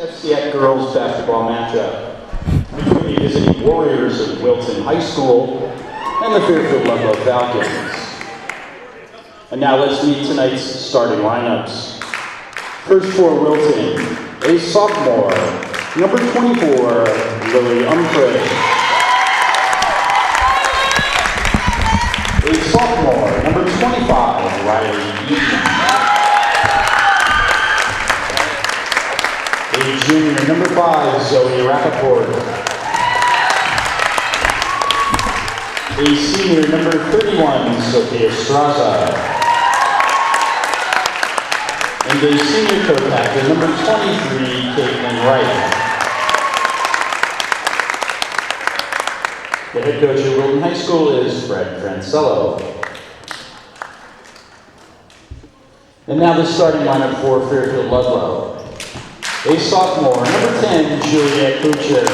FCX girls basketball matchup between the visiting Warriors of Wilton High School and the Fairfield Ludlowe Falcons. And now let's meet tonight's starting lineups. First for Wilton, a sophomore, number 24, Lily Umfrey. A sophomore, number 25, Riley Eaton. A junior, number 5, Zoe Rappaport. A senior, number 31, Sophia Straza. And a senior co-captain, number 23, Caitlin Wright. The head coach at Wilton High School is Fred Francello. And now the starting lineup for Fairfield Ludlowe. A sophomore, number 10, Juliet Boucher.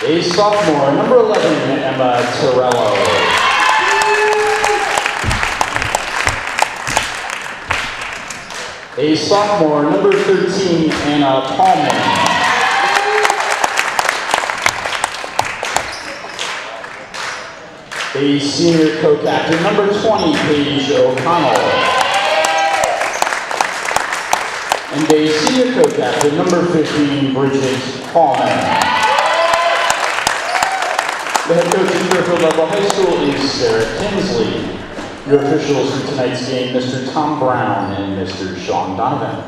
A sophomore, number 11, Emma Torello. A sophomore, number 13, Anna Palmer. A senior co-captain, number 20, Paige O'Connell. And a senior co-captain, number 15, Bridget Palmer. The head coach at Fairfield Ludlowe High School is Sarah Tinsley. Your officials for tonight's game, Mr. Tom Brown and Mr. Sean Donovan.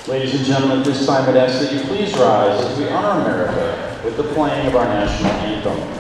Ladies and gentlemen, at this time I'd ask that you please rise as we honor America with the playing of our national anthem.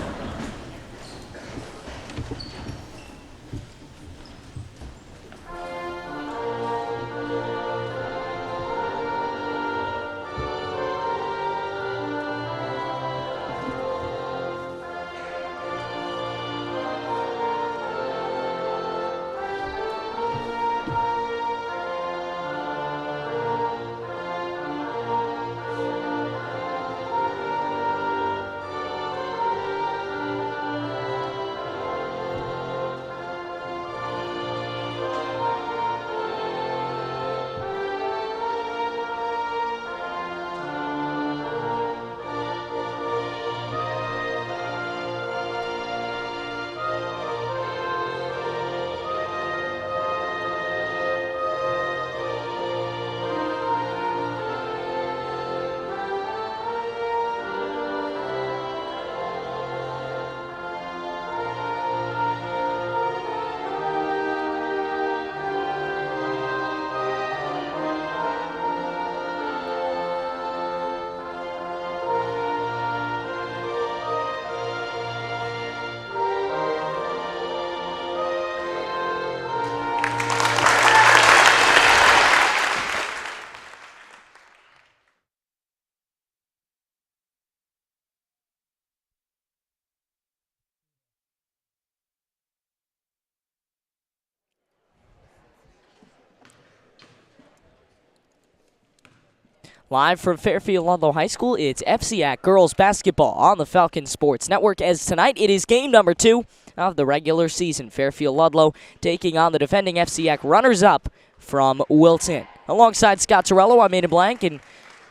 Live from Fairfield Ludlowe High School, it's FCX girls basketball on the Falcon Sports Network, as tonight it is game number 2 of the regular season. Fairfield Ludlowe taking on the defending FCX runners-up from Wilton. Alongside Scott Torello, I'm Aiden Blank, and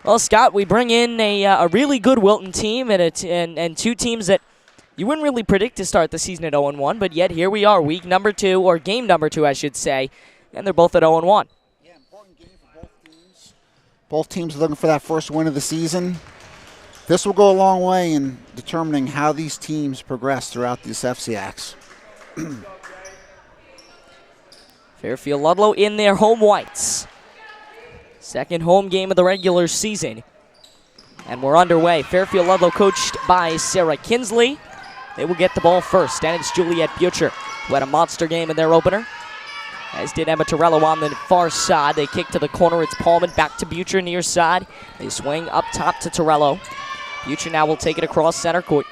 well, Scott, we bring in a really good Wilton team and two teams that you wouldn't really predict to start the season at 0-1, but yet here we are, week number 2, or game number 2, I should say, and they're both at 0-1. Both teams are looking for that first win of the season. This will go a long way in determining how these teams progress throughout this FCX. Fairfield Ludlowe in their home whites. Second home game of the regular season. And we're underway. Fairfield Ludlowe coached by Sarah Kinsley. They will get the ball first, and it's Juliet Butcher, who had a monster game in their opener. As did Emma Torello on the far side. They kick to the corner. It's Paulman back to Butcher near side. They swing up top to Torello. Butcher now will take it across center court.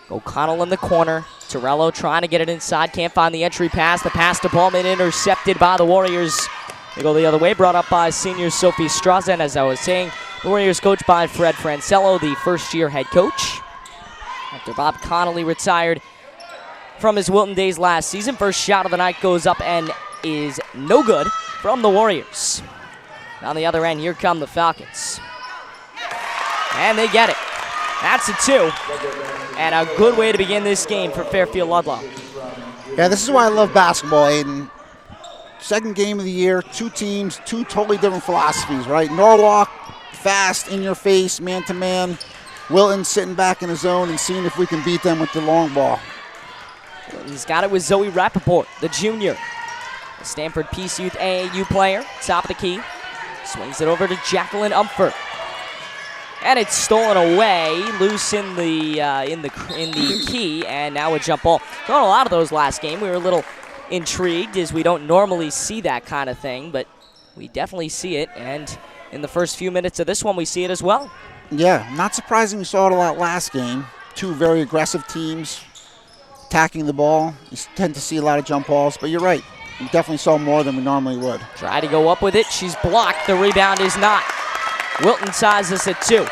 O'Connell in the corner. Torello trying to get it inside. Can't find the entry pass. The pass to Paulman intercepted by the Warriors. They go the other way. Brought up by senior Sophie Straza. And as I was saying, the Warriors coached by Fred Francello, the first-year head coach. After Bob Connolly retired from his Wilton days last season, first shot of the night goes up and is no good from the Warriors. On the other end, here come the Falcons. And they get it. That's a 2. And a good way to begin this game for Fairfield Ludlowe. Yeah, this is why I love basketball, Aiden. Second game of the year, 2 teams, 2 totally different philosophies, right? Norwalk, fast, in your face, man-to-man. Wilton sitting back in the zone and seeing if we can beat them with the long ball. He's got it with Zoe Rappaport, the junior. The Stanford Peace Youth AAU player, top of the key. Swings it over to Jacqueline Umford. And it's stolen away, loose in the key, and now a jump ball. Got a lot of those last game. We were a little intrigued as we don't normally see that kind of thing, but we definitely see it, and in the first few minutes of this one, we see it as well. Yeah, not surprising we saw it a lot last game. 2 very aggressive teams attacking the ball. You tend to see a lot of jump balls, but you're right. We definitely saw more than we normally would. Try to go up with it. She's blocked. The rebound is not. Wilton ties us at 2.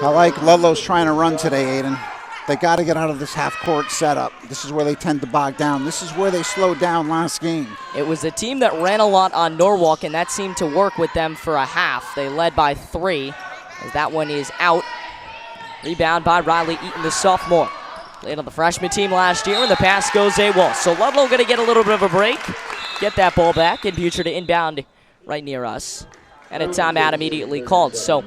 I like Ludlow's trying to run today, Aiden. They got to get out of this half-court setup. This is where they tend to bog down. This is where they slowed down last game. It was a team that ran a lot on Norwalk, and that seemed to work with them for a half. They led by 3, as that one is out. Rebound by Riley Eaton, the sophomore. Played on the freshman team last year, and the pass goes AWOL. So Ludlowe going to get a little bit of a break, get that ball back, and Butcher to inbound right near us. And a timeout immediately called. So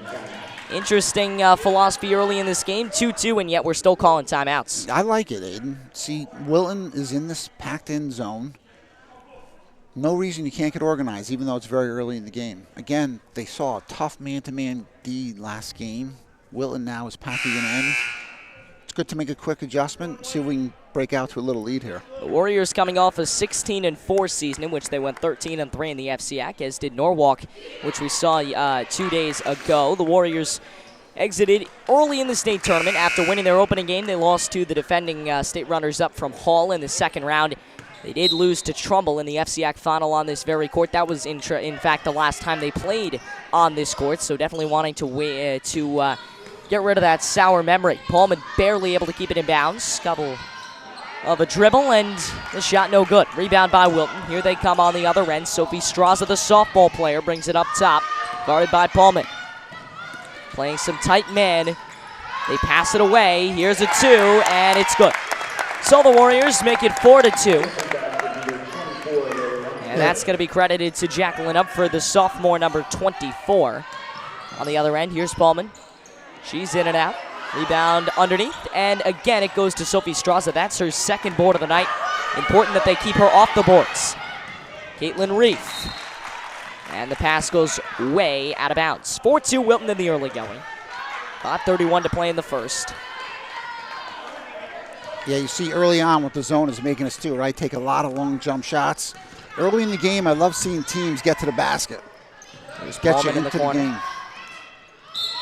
interesting philosophy early in this game, 2-2, and yet we're still calling timeouts. I like it, Aiden. See, Wilton is in this packed-in zone. No reason you can't get organized, even though it's very early in the game. Again, they saw a tough man-to-man D last game. Wilton now is packing it in. It's good to make a quick adjustment, see if we can break out to a little lead here. The Warriors coming off a 16-4 season in which they went 13-3 in the FCAC, as did Norwalk, which we saw 2 days ago. The Warriors exited early in the state tournament after winning their opening game. They lost to the defending state runners-up from Hall in the second round. They did lose to Trumbull in the FCAC final on this very court. That was, in fact, the last time they played on this court, so definitely wanting to get rid of that sour memory. Pullman barely able to keep it in bounds. Couple of a dribble, and the shot no good. Rebound by Wilton. Here they come on the other end. Sophie Straza, the softball player, brings it up top. Guarded by Pullman. Playing some tight man. They pass it away. Here's a 2, and it's good. So the Warriors make it 4-2. And that's going to be credited to Jacqueline Upford, the sophomore, number 24. On the other end, here's Pullman. She's in and out. Rebound underneath, and again it goes to Sophie Straza. That's her second board of the night. Important that they keep her off the boards. Caitlin Reef. And the pass goes way out of bounds. 4-2 Wilton in the early going. 5:31 to play in the first. Yeah, you see early on what the zone is making us do, right? Take a lot of long jump shots. Early in the game, I love seeing teams get to the basket. There's Get Pullman you in into the the corner. game.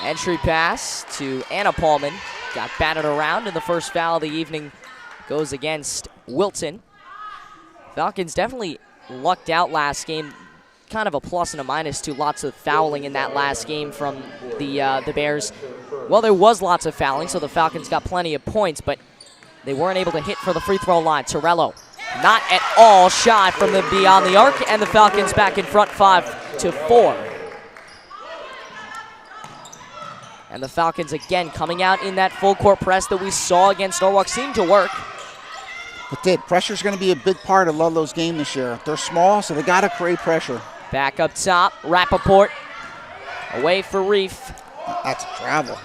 Entry pass to Anna Pullman. Got batted around, and the first foul of the evening goes against Wilton. Falcons definitely lucked out last game. Kind of a plus and a minus to lots of fouling in that last game from the Bears. Well, there was lots of fouling, so the Falcons got plenty of points, but they weren't able to hit for the free throw line. Torello, not at all shot from the beyond the arc, and the Falcons back in front 5-4. And the Falcons again coming out in that full court press that we saw against Norwalk seemed to work. It did. Pressure's going to be a big part of Ludlow's game this year. They're small, so they got to create pressure. Back up top, Rappaport. Away for Reef. That's travel.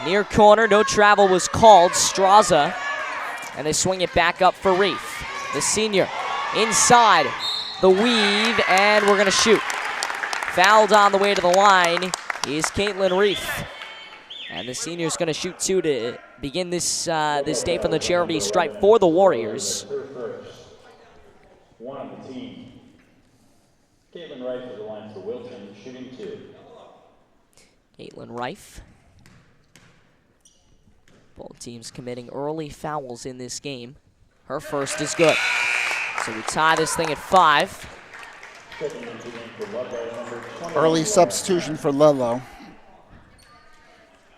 Near corner, no travel was called. Straza. And they swing it back up for Reef. The senior inside the weave, and we're going to shoot. Fouled on the way to the line is Caitlin Reef. And the senior's going to shoot 2 to begin this this day from the charity stripe for the Warriors. One on the team. Caitlin Rife for the line for Wilton, shooting 2. Caitlin Rife. Both teams committing early fouls in this game. Her first is good. So we tie this thing at 5. Early substitution for Ludlowe.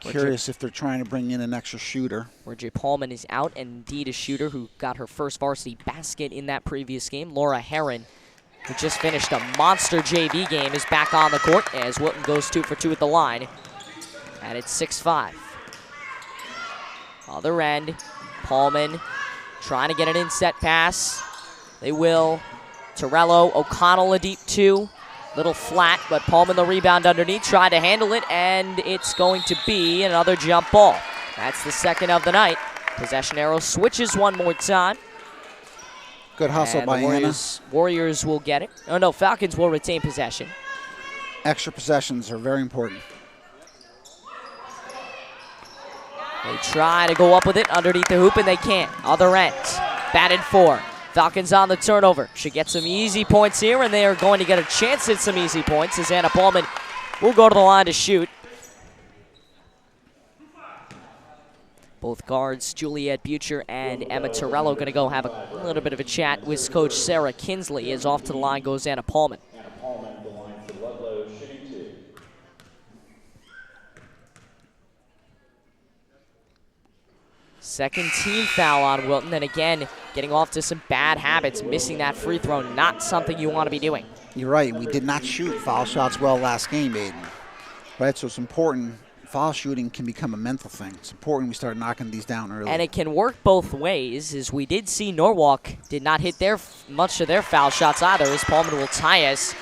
Curious if they're trying to bring in an extra shooter. Reggie Paulman is out, and indeed a shooter who got her first varsity basket in that previous game. Laura Herron, who just finished a monster JV game, is back on the court as Wilton goes 2 for 2 at the line. And it's 6-5. Other end, Paulman trying to get an inset pass. They will. Torello, O'Connell a deep 2. Little flat, but Paulman the rebound underneath, tried to handle it, and it's going to be another jump ball. That's the second of the night. Possession arrow switches one more time. Good hustle and by Anna. Warriors will get it. Oh no, Falcons will retain possession. Extra possessions are very important. They try to go up with it underneath the hoop, and they can't. Other end, batted 4. Falcons on the turnover. Should get some easy points here, and they are going to get a chance at some easy points as Anna Paulman will go to the line to shoot. Both guards, Juliet Butcher and Emma Torello, going to go have a little bit of a chat with Coach Sarah Kinsley as off to the line goes Anna Paulman. Anna Paulman, the line for Ludlowe, shooting 2. Second team foul on Wilton, and again, getting off to some bad habits, missing that free throw, not something you want to be doing. You're right. We did not shoot foul shots well last game, Aiden. Right, so it's important. Foul shooting can become a mental thing. It's important we start knocking these down early. And it can work both ways, as we did see Norwalk did not hit much of their foul shots either, as Paulman will tie us.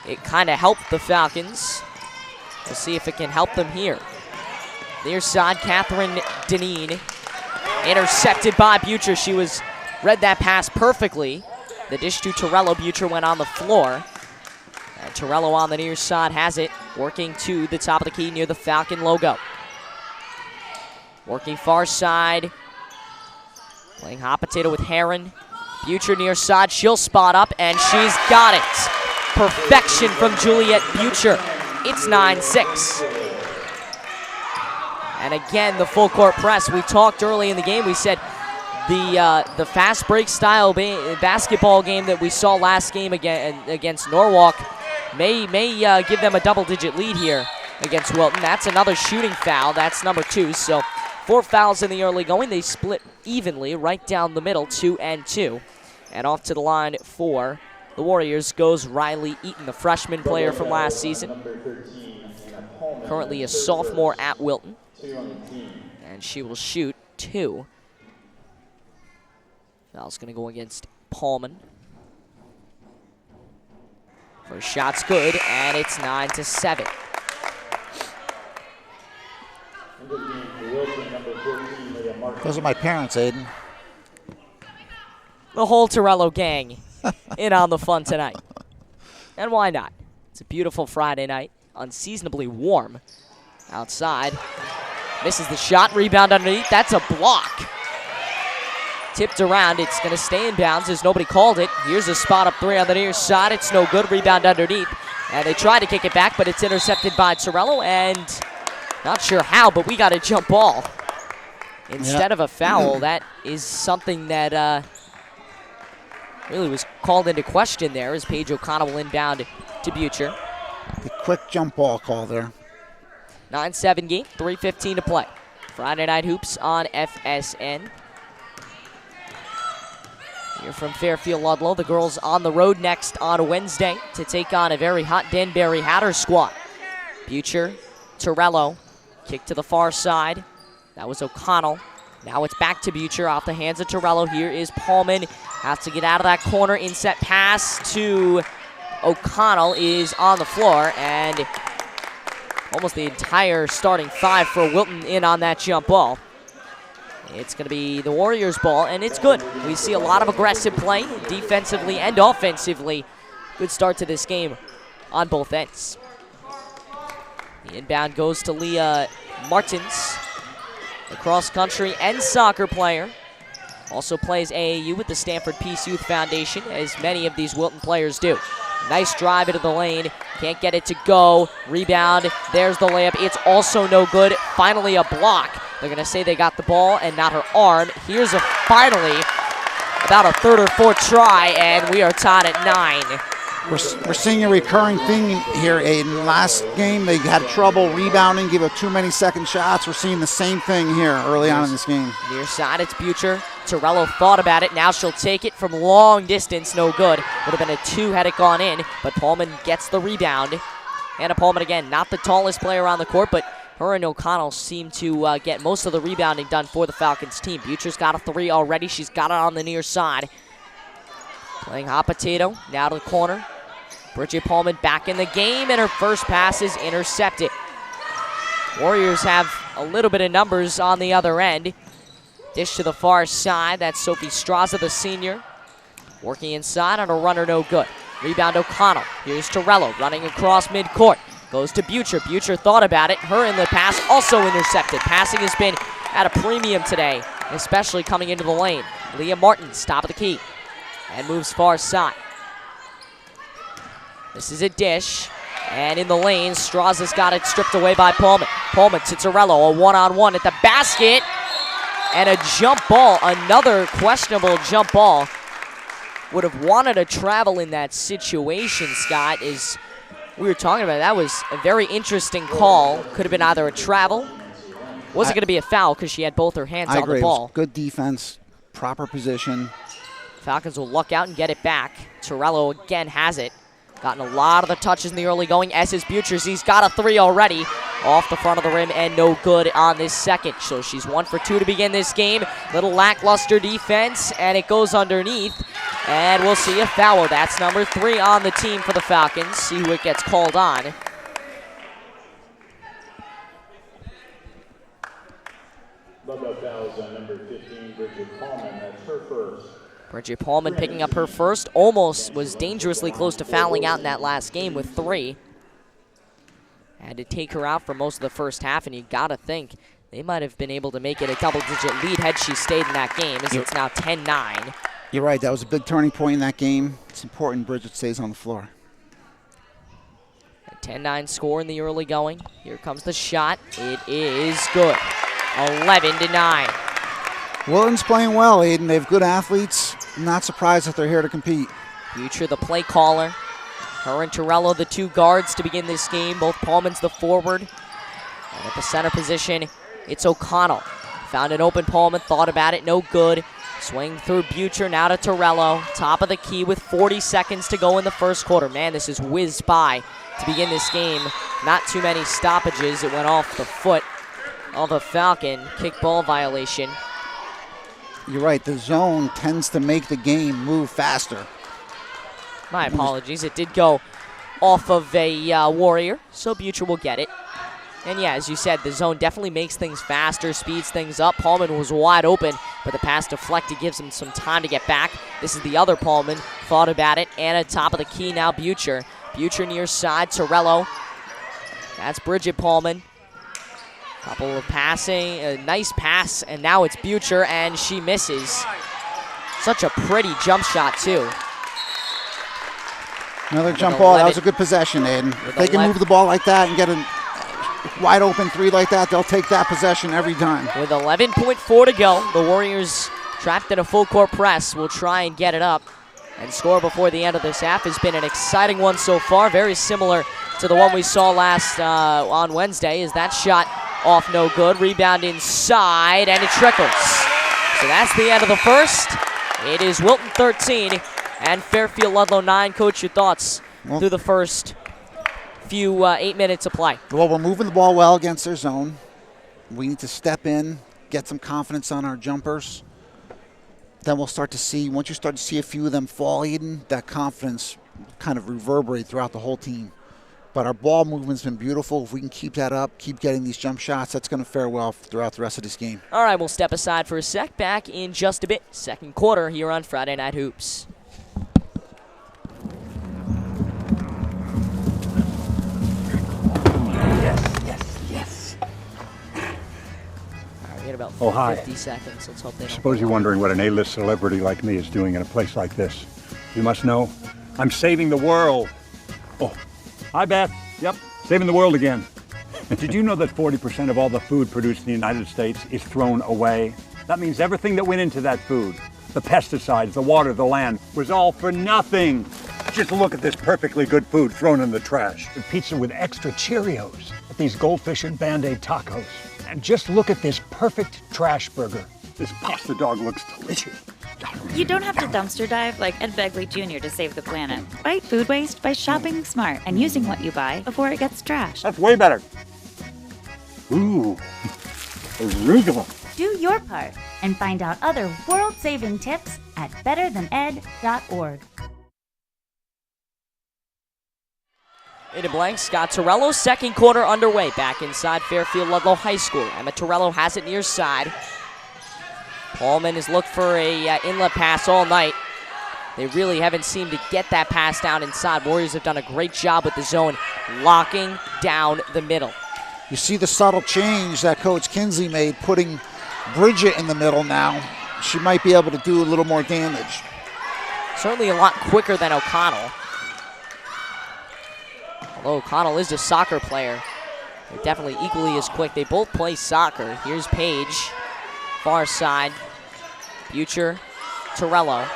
It kind of helped the Falcons. We'll see if it can help them here. Near side, Catherine Deneen, intercepted by Butcher. She read that pass perfectly. The dish to Torello. Butcher went on the floor. And Torello on the near side has it, working to the top of the key near the Falcon logo. Working far side, playing hot potato with Herron. Butcher near side, she'll spot up, and she's got it. Perfection from Juliet Butcher. It's 9-6. And again, the full court press. We talked early in the game, we said the fast break style basketball game that we saw last game against Norwalk may give them a double-digit lead here against Wilton. That's another shooting foul. That's number 2. So 4 fouls in the early going. They split evenly right down the middle, 2 and 2. And off to the line for the Warriors goes Riley Eaton, the freshman player from last season. Currently a sophomore at Wilton. And she will shoot 2. Foul's going to go against Paulman. First shot's good, and it's 9-7. Those are my parents, Aiden. The whole Torello gang in on the fun tonight. And why not? It's a beautiful Friday night, unseasonably warm outside. Misses the shot, rebound underneath. That's a block. Tipped around, it's going to stay in bounds as nobody called it. Here's a spot up 3 on the near side. It's no good, rebound underneath. And they try to kick it back, but it's intercepted by Torello, and not sure how, but we got a jump ball instead of a foul. That is something that really was called into question there as Paige O'Connell will inbound to Butcher. The quick jump ball call there. 9-7 game, 3:15 to play. Friday Night Hoops on FSN. Here from Fairfield Ludlowe. The girls on the road next on Wednesday to take on a very hot Danbury Hatter squad. Butcher, Torello, kick to the far side. That was O'Connell. Now it's back to Butcher off the hands of Torello. Here is Paulman. Has to get out of that corner. Inset pass to O'Connell is on the floor, and almost the entire starting 5 for Wilton in on that jump ball. It's going to be the Warriors' ball, and it's good. We see a lot of aggressive play, defensively and offensively. Good start to this game on both ends. The inbound goes to Leah Martins, a cross-country and soccer player. Also plays AAU with the Stanford Peace Youth Foundation, as many of these Wilton players do. Nice drive into the lane. Can't get it to go. Rebound. There's the layup. It's also no good. Finally a block. They're going to say they got the ball and not her arm. Here's a finally about a 3rd or 4th try, and we are tied at 9. We're seeing a recurring thing here, Aiden. Last game, they had trouble rebounding, gave up too many second shots. We're seeing the same thing here early on in this game. Near side, it's Butcher. Torello thought about it. Now she'll take it from long distance. No good. Would have been a 2 had it gone in, but Pullman gets the rebound. Hannah Pullman, again, not the tallest player on the court, but her and O'Connell seem to get most of the rebounding done for the Falcons team. Butcher's got a 3 already. She's got it on the near side. Playing hot potato, now to the corner. Bridget Pullman back in the game, and her first pass is intercepted. Warriors have a little bit of numbers on the other end. Dish to the far side, that's Sophie Straza, the senior. Working inside on a runner, no good. Rebound O'Connell, here's Torello running across midcourt. Goes to Butcher, Butcher thought about it. Her in the pass also intercepted. Passing has been at a premium today, especially coming into the lane. Leah Martins, top of the key, and moves far side. This is a dish, and in the lane, Straza's got it stripped away by Pullman. Pullman to Torello, a one-on-one at the basket, and a jump ball, another questionable jump ball. Would have wanted to travel in that situation, Scott, as we were talking about. That was a very interesting call. Could have been either a travel. Wasn't going to be a foul because she had both her hands on the ball. Good defense, proper position. Falcons will luck out and get it back. Torello again has it. Gotten a lot of the touches in the early going. Esses Butchers, he's got a 3 already. Off the front of the rim and no good on this second. So she's 1 for 2 to begin this game. Little lackluster defense, and it goes underneath. And we'll see a foul. That's number 3 on the team for the Falcons. See who it gets called on. Ludlowe fouls on number 15, Bridget Pullman. That's her first. Bridget Pullman picking up her first. Almost was dangerously close to fouling out in that last game with 3. Had to take her out for most of the first half, and you gotta think they might have been able to make it a double-digit lead had she stayed in that game, as it's now 10-9. You're right, that was a big turning point in that game. It's important Bridget stays on the floor. A 10-9 score in the early going. Here comes the shot. It is good. 11-9. Wilton's playing well, Aiden. They have good athletes. I'm not surprised that they're here to compete. Butcher, the play caller. Her and Torello, the 2 guards to begin this game. Both Pullman's the forward. And at the center position, it's O'Connell. Found an open Pullman, thought about it, no good. Swing through Butcher, now to Torello. Top of the key with 40 seconds to go in the first quarter. Man, this is whizzed by to begin this game. Not too many stoppages. It went off the foot of a Falcon. Kickball violation. You're right, the zone tends to make the game move faster. My apologies. It did go off of a Warrior, so Butcher will get it. And yeah, as you said, the zone definitely makes things faster, speeds things up. Pullman was wide open, but the pass deflected gives him some time to get back. This is the other Pullman. Thought about it. Anna, top of the key now, Butcher. Butcher near side, Torello. That's Bridget Pullman. Couple of passing, a nice pass, and now it's Butcher, and she misses. Such a pretty jump shot, too. Another jump ball. That was a good possession, Aiden. If they can move the ball like that and get a wide open 3 like that, they'll take that possession every time. With 11.4 to go, the Warriors, trapped in a full court press, will try and get it up and score before the end of this half. Has been an exciting one so far, very similar to the one we saw last on Wednesday. Is that shot off, no good. Rebound inside, and it trickles. So that's the end of the first. It is Wilton 13 and Fairfield Ludlowe 9. Coach, your thoughts through the first few 8 minutes of play? Well, we're moving the ball well against their zone. We need to step in, get some confidence on our jumpers. Then we'll start to see, once you start to see a few of them fall, Eden, that confidence kind of reverberate throughout the whole team. But our ball movement's been beautiful. If we can keep that up, keep getting these jump shots, that's going to fare well throughout the rest of this game. All right, we'll step aside for a sec. Back in just a bit. Second quarter here on Friday Night Hoops. Yes. All right, we got about Oh, hi. 50 seconds. Let's hope they I don't. suppose you're wondering what an A-list celebrity like me is doing in a place like this. You must know, I'm saving the world. Oh, hi, Beth. Yep, saving the world again. Did you know that 40% of all the food produced in the United States is thrown away? That means everything that went into that food, the pesticides, the water, the land, was all for nothing. Just look at this perfectly good food thrown in the trash. The pizza with extra Cheerios. These goldfish and Band-Aid tacos. And just look at this perfect trash burger. This pasta dog looks delicious. You don't have to dumpster dive like Ed Begley Jr. to save the planet. Fight food waste by shopping smart and using what you buy before it gets trashed. That's way better. Ooh, arugula. Do your part and find out other world-saving tips at betterthaned.org. Into blanks, Scott Torello, second quarter underway. Back inside Fairfield Ludlowe High School. Emma Torello has it near side. Paulman has looked for a inlet pass all night. They really haven't seemed to get that pass down inside. Warriors have done a great job with the zone, locking down the middle. You see the subtle change that Coach Kinsley made, putting Bridget in the middle now. She might be able to do a little more damage. Certainly a lot quicker than O'Connell. Although O'Connell is a soccer player, they're definitely equally as quick. They both play soccer. Here's Page, far side. Butcher, Torello.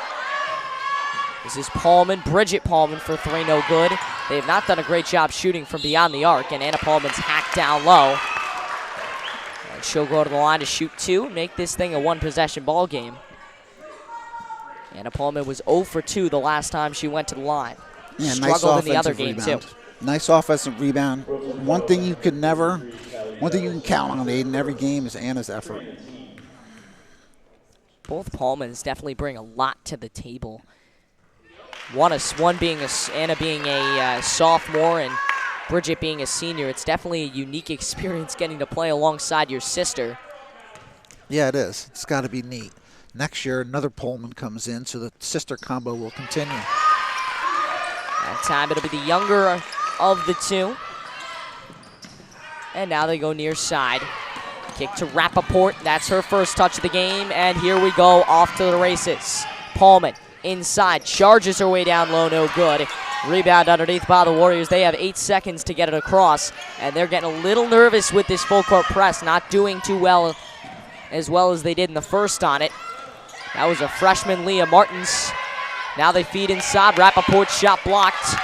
This is Paulman, Bridget Paulman for three, no good. They have not done a great job shooting from beyond the arc, and Anna Paulman's hacked down low. And she'll go to the line to shoot two, make this thing a one-possession ball game. Anna Paulman was 0 for 2 the last time she went to the line. Yeah, struggled nice in the other offensive game, rebound. too. Nice offensive rebound. One thing you can count on, Aiden, every game is Anna's effort. Both Paulmans definitely bring a lot to the table. One being Anna being a sophomore and Bridget being a senior. It's definitely a unique experience getting to play alongside your sister. Yeah, it is. It's got to be neat. Next year, another Pullman comes in, so the sister combo will continue. That time it'll be the younger of the two. And now they go near side. Kick to Rappaport. That's her first touch of the game. And here we go, off to the races. Paulman inside, charges her way down low, no good. Rebound underneath by the Warriors. They have 8 seconds to get it across. And they're getting a little nervous with this full court press. Not doing too well as they did in the first on it. That was a freshman, Leah Martins. Now they feed inside. Rappaport's shot blocked.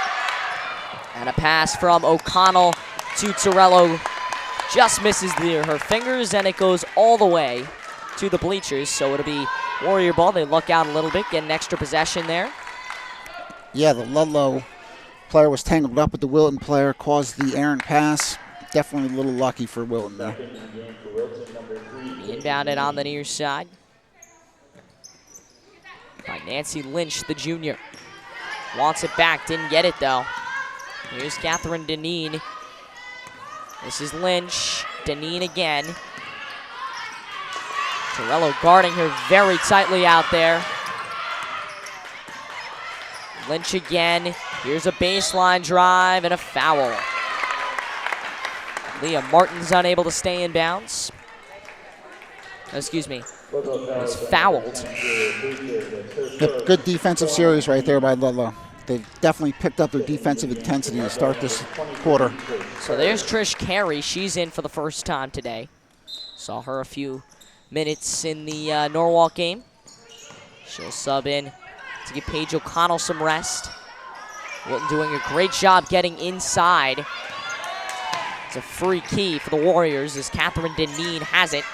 And a pass from O'Connell to Torello. Just misses her fingers, and it goes all the way to the bleachers. So it'll be Warrior ball. They luck out a little bit, get an extra possession there. Yeah, the Ludlowe player was tangled up with the Wilton player, caused the errant pass. Definitely a little lucky for Wilton there. Inbounded on the near side by Nancy Lynch, the junior. Wants it back, didn't get it though. Here's Catherine Deneen. This is Lynch. Deneen again. Torello guarding her very tightly out there. Lynch again. Here's a baseline drive and a foul. Leah Martin's unable to stay in bounds. Excuse me. Was fouled. Yep, good defensive series right there by Ludlowe. They've definitely picked up their defensive intensity to start this quarter. So there's Trish Carey. She's in for the first time today. Saw her a few minutes in the Norwalk game. She'll sub in to give Paige O'Connell some rest. Wilton doing a great job getting inside. It's a free key for the Warriors as Catherine Deneen has it.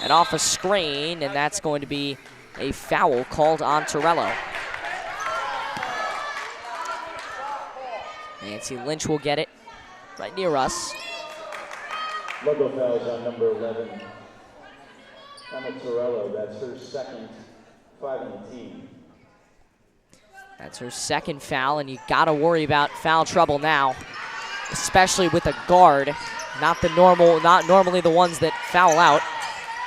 And off a screen, and that's going to be a foul called on Torello. Nancy Lynch will get it right near us. Logo fouls on number 11. Emma Torello, that's her second, 5 on the team. That's her second foul, and you gotta worry about foul trouble now, especially with a guard. Not normally the ones that foul out.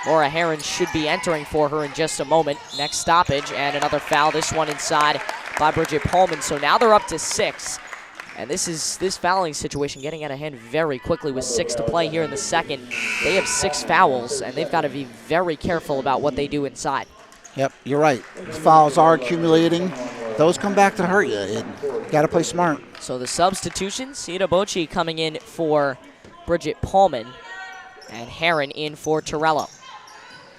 Laura Heron should be entering for her in just a moment. Next stoppage, and another foul, this one inside by Bridget Paulman. So now they're up to 6. And this fouling situation getting out of hand very quickly with 6 to play here in the second. They have 6 fouls, and they've got to be very careful about what they do inside. Yep, you're right. The fouls are accumulating. Those come back to hurt you. Got to play smart. So the substitutions, Cita Bocci coming in for Bridget Paulman, and Heron in for Torello.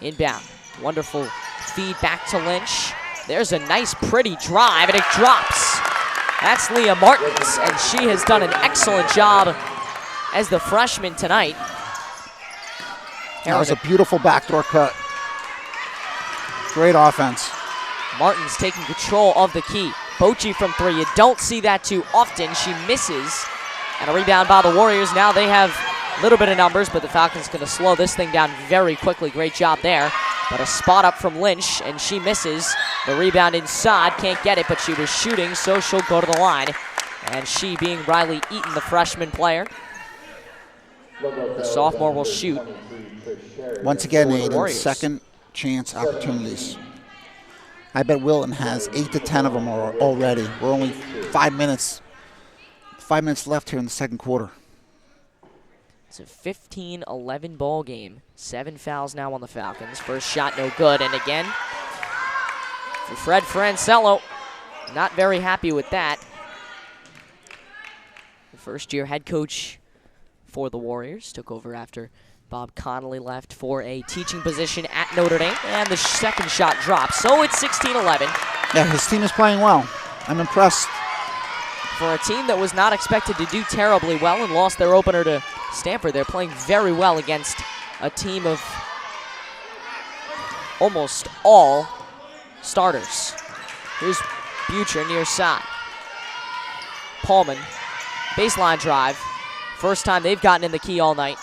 Inbound, wonderful feed back to Lynch. There's a nice, pretty drive, and it drops. That's Leah Martins, and she has done an excellent job as the freshman tonight. That was a beautiful backdoor cut. Great offense. Martins taking control of the key. Bochy from three. You don't see that too often. She misses. And a rebound by the Warriors. Now they have a little bit of numbers, but the Falcons going to slow this thing down very quickly. Great job there. But a spot up from Lynch, and she misses. The rebound inside. Can't get it, but she was shooting, so she'll go to the line. And she, being Riley Eaton, the freshman player, the sophomore, will shoot. Once again, For the Aiden, Warriors. second chance opportunities. I bet Wilton has 8 to 10 of them already. We're only 5 minutes left here in the second quarter. It's a 15-11 ball game. 7 fouls now on the Falcons. First shot no good, and again, for Fred Francello, not very happy with that. The first-year head coach for the Warriors took over after Bob Connolly left for a teaching position at Notre Dame, and the second shot drops. So it's 16-11. Yeah, his team is playing well. I'm impressed. For a team that was not expected to do terribly well and lost their opener to Stanford, they're playing very well against a team of almost all starters. Here's Butcher near side. Paulman, baseline drive. First time they've gotten in the key all night.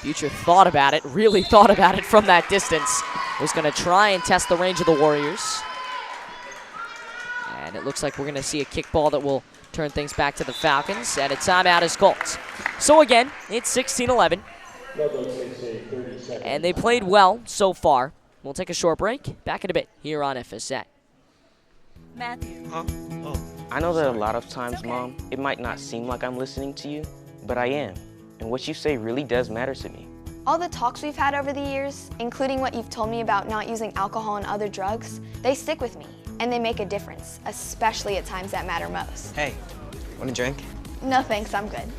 Butcher thought about it, really thought about it from that distance. Was going to try and test the range of the Warriors. And it looks like we're going to see a kickball that will turn things back to the Falcons, and a timeout is called. So again, it's 16-11. And they played well so far. We'll take a short break. Back in a bit here on FSA. Matthew. Huh? Oh. I know that a lot of times, Mom, it might not seem like I'm listening to you, but I am. And what you say really does matter to me. All the talks we've had over the years, including what you've told me about not using alcohol and other drugs, they stick with me, and they make a difference, especially at times that matter most. Hey, want a drink? No thanks, I'm good.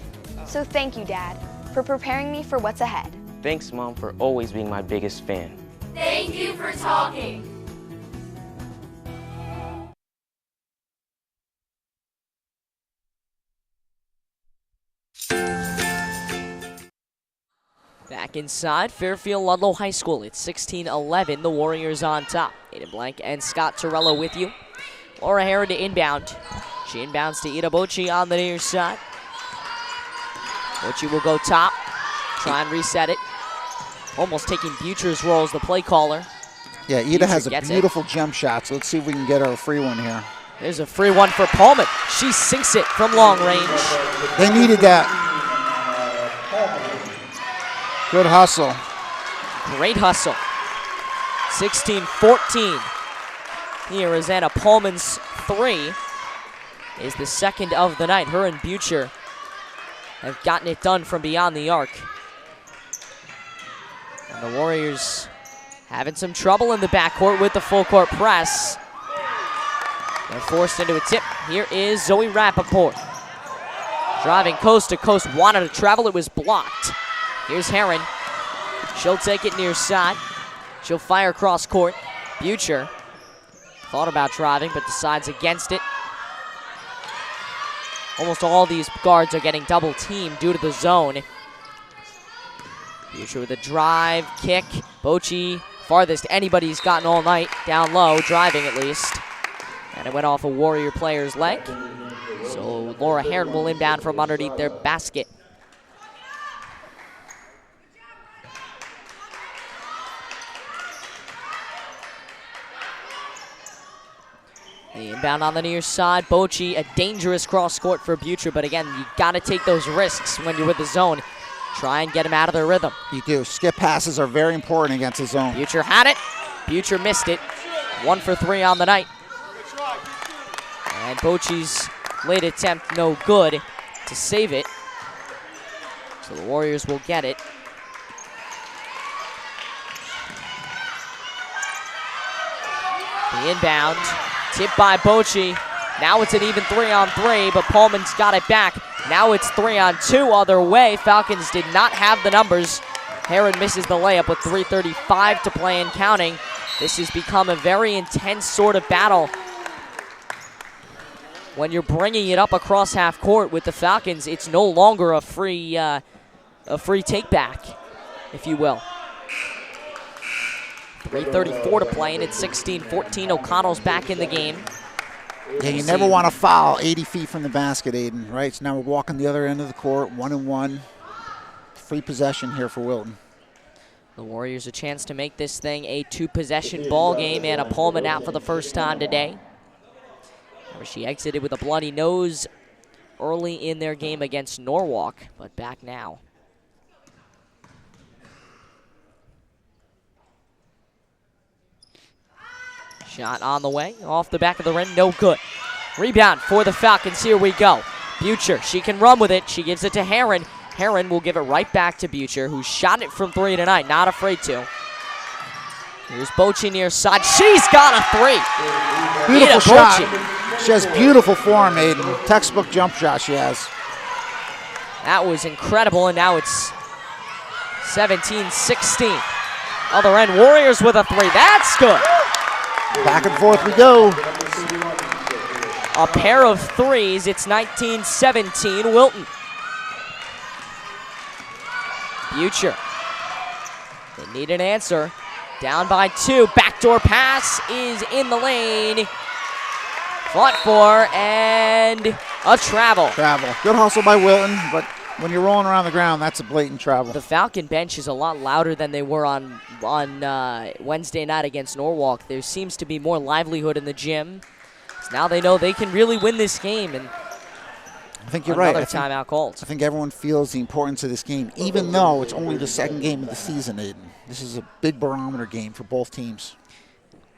So thank you, Dad, for preparing me for what's ahead. Thanks, Mom, for always being my biggest fan. Thank you for talking. Back inside Fairfield Ludlowe High School. It's 16-11. The Warriors on top. Aiden Blank and Scott Torello with you. Laura Heron to inbound. She inbounds to Ida Bochy on the near side. Bochy will go top. Try and reset it. Almost taking Butcher's role as the play caller. Yeah, Ida Butcher has a gets beautiful jump shot, so let's see if we can get her a free one here. There's a free one for Pullman. She sinks it from long range. They needed that. Good hustle. Great hustle. 16-14. Here is Anna Pullman's three. Is the second of the night. Her and Butcher have gotten it done from beyond the arc. And the Warriors having some trouble in the backcourt with the full court press. They're forced into a tip. Here is Zoe Rappaport. Driving coast to coast, wanted to travel, it was blocked. Here's Heron. She'll take it near side. She'll fire cross court. Butcher thought about driving, but decides against it. Almost all these guards are getting double teamed due to the zone. Butcher with a drive, kick. Bochy, farthest anybody's gotten all night. Down low, driving at least. And it went off a Warrior player's leg. So Laura Heron will inbound from underneath their basket. The inbound on the near side. Bochy, a dangerous cross court for Butcher, but again, you gotta take those risks when you're with the zone. Try and get them out of their rhythm. You do. Skip passes are very important against the zone. Butcher had it. Butcher missed it. 1 for 3 on the night. And Bochy's late attempt no good to save it. So the Warriors will get it. The inbound. Tipped by Bochy. Now it's an even 3-on-3, but Pullman's got it back. Now it's 3-on-2 other way. Falcons did not have the numbers. Heron misses the layup with 3:35 to play and counting. This has become a very intense sort of battle. when you're bringing it up across half court with the Falcons, it's no longer a free take back, if you will. 3:34 to play, and it's 16-14. O'Connell's back in the game. Yeah, you never want to foul 80 feet from the basket, Aiden, right? So now we're walking the other end of the court, 1-1. Free possession here for Wilton. The Warriors a chance to make this thing a 2-possession ball game, and a Pullman out for the first time today. She exited with a bloody nose early in their game against Norwalk, but back now. Shot on the way, off the back of the rim, no good. Rebound for the Falcons, here we go. Butcher, she can run with it, she gives it to Herron. Herron will give it right back to Butcher, who shot it from 3 tonight, not afraid to. Here's Bochy near side, she's got a 3. Beautiful shot. She has beautiful form, Aiden. Textbook jump shot she has. That was incredible, and now it's 17-16. Other end, Warriors with a 3, that's good. Back and forth we go. A pair of 3s, it's 19-17, Wilton. Butcher, they need an answer. Down by 2, backdoor pass is in the lane. Fought for, and a travel. Good hustle by Wilton, but when you're rolling around the ground, that's a blatant travel. The Falcon bench is a lot louder than they were on Wednesday night against Norwalk. There seems to be more livelihood in the gym. So now they know they can really win this game, and I think you're right. Another timeout called. I think everyone feels the importance of this game, even though it's only the second game of the season, Aiden. This is a big barometer game for both teams.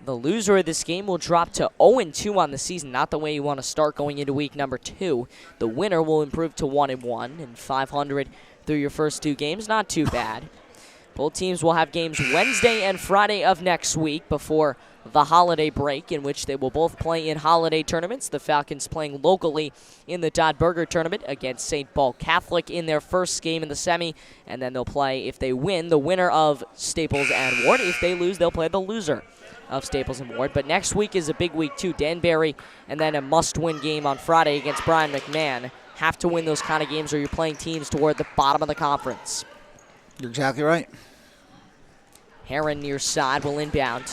The loser of this game will drop to 0-2 on the season, not the way you want to start going into week number 2. The winner will improve to 1-1 and 500 through your first 2 games. Not too bad. Both teams will have games Wednesday and Friday of next week before the holiday break, in which they will both play in holiday tournaments. The Falcons playing locally in the Dodd Burger tournament against St. Paul Catholic in their first game in the semi, and then they'll play, if they win, the winner of Staples and Ward. If they lose, they'll play the loser of Staples and Ward. But next week is a big week too. Danbury, and then a must-win game on Friday against Brian McMahon. Have to win those kind of games or you're playing teams toward the bottom of the conference. You're exactly right. Herron near side will inbound.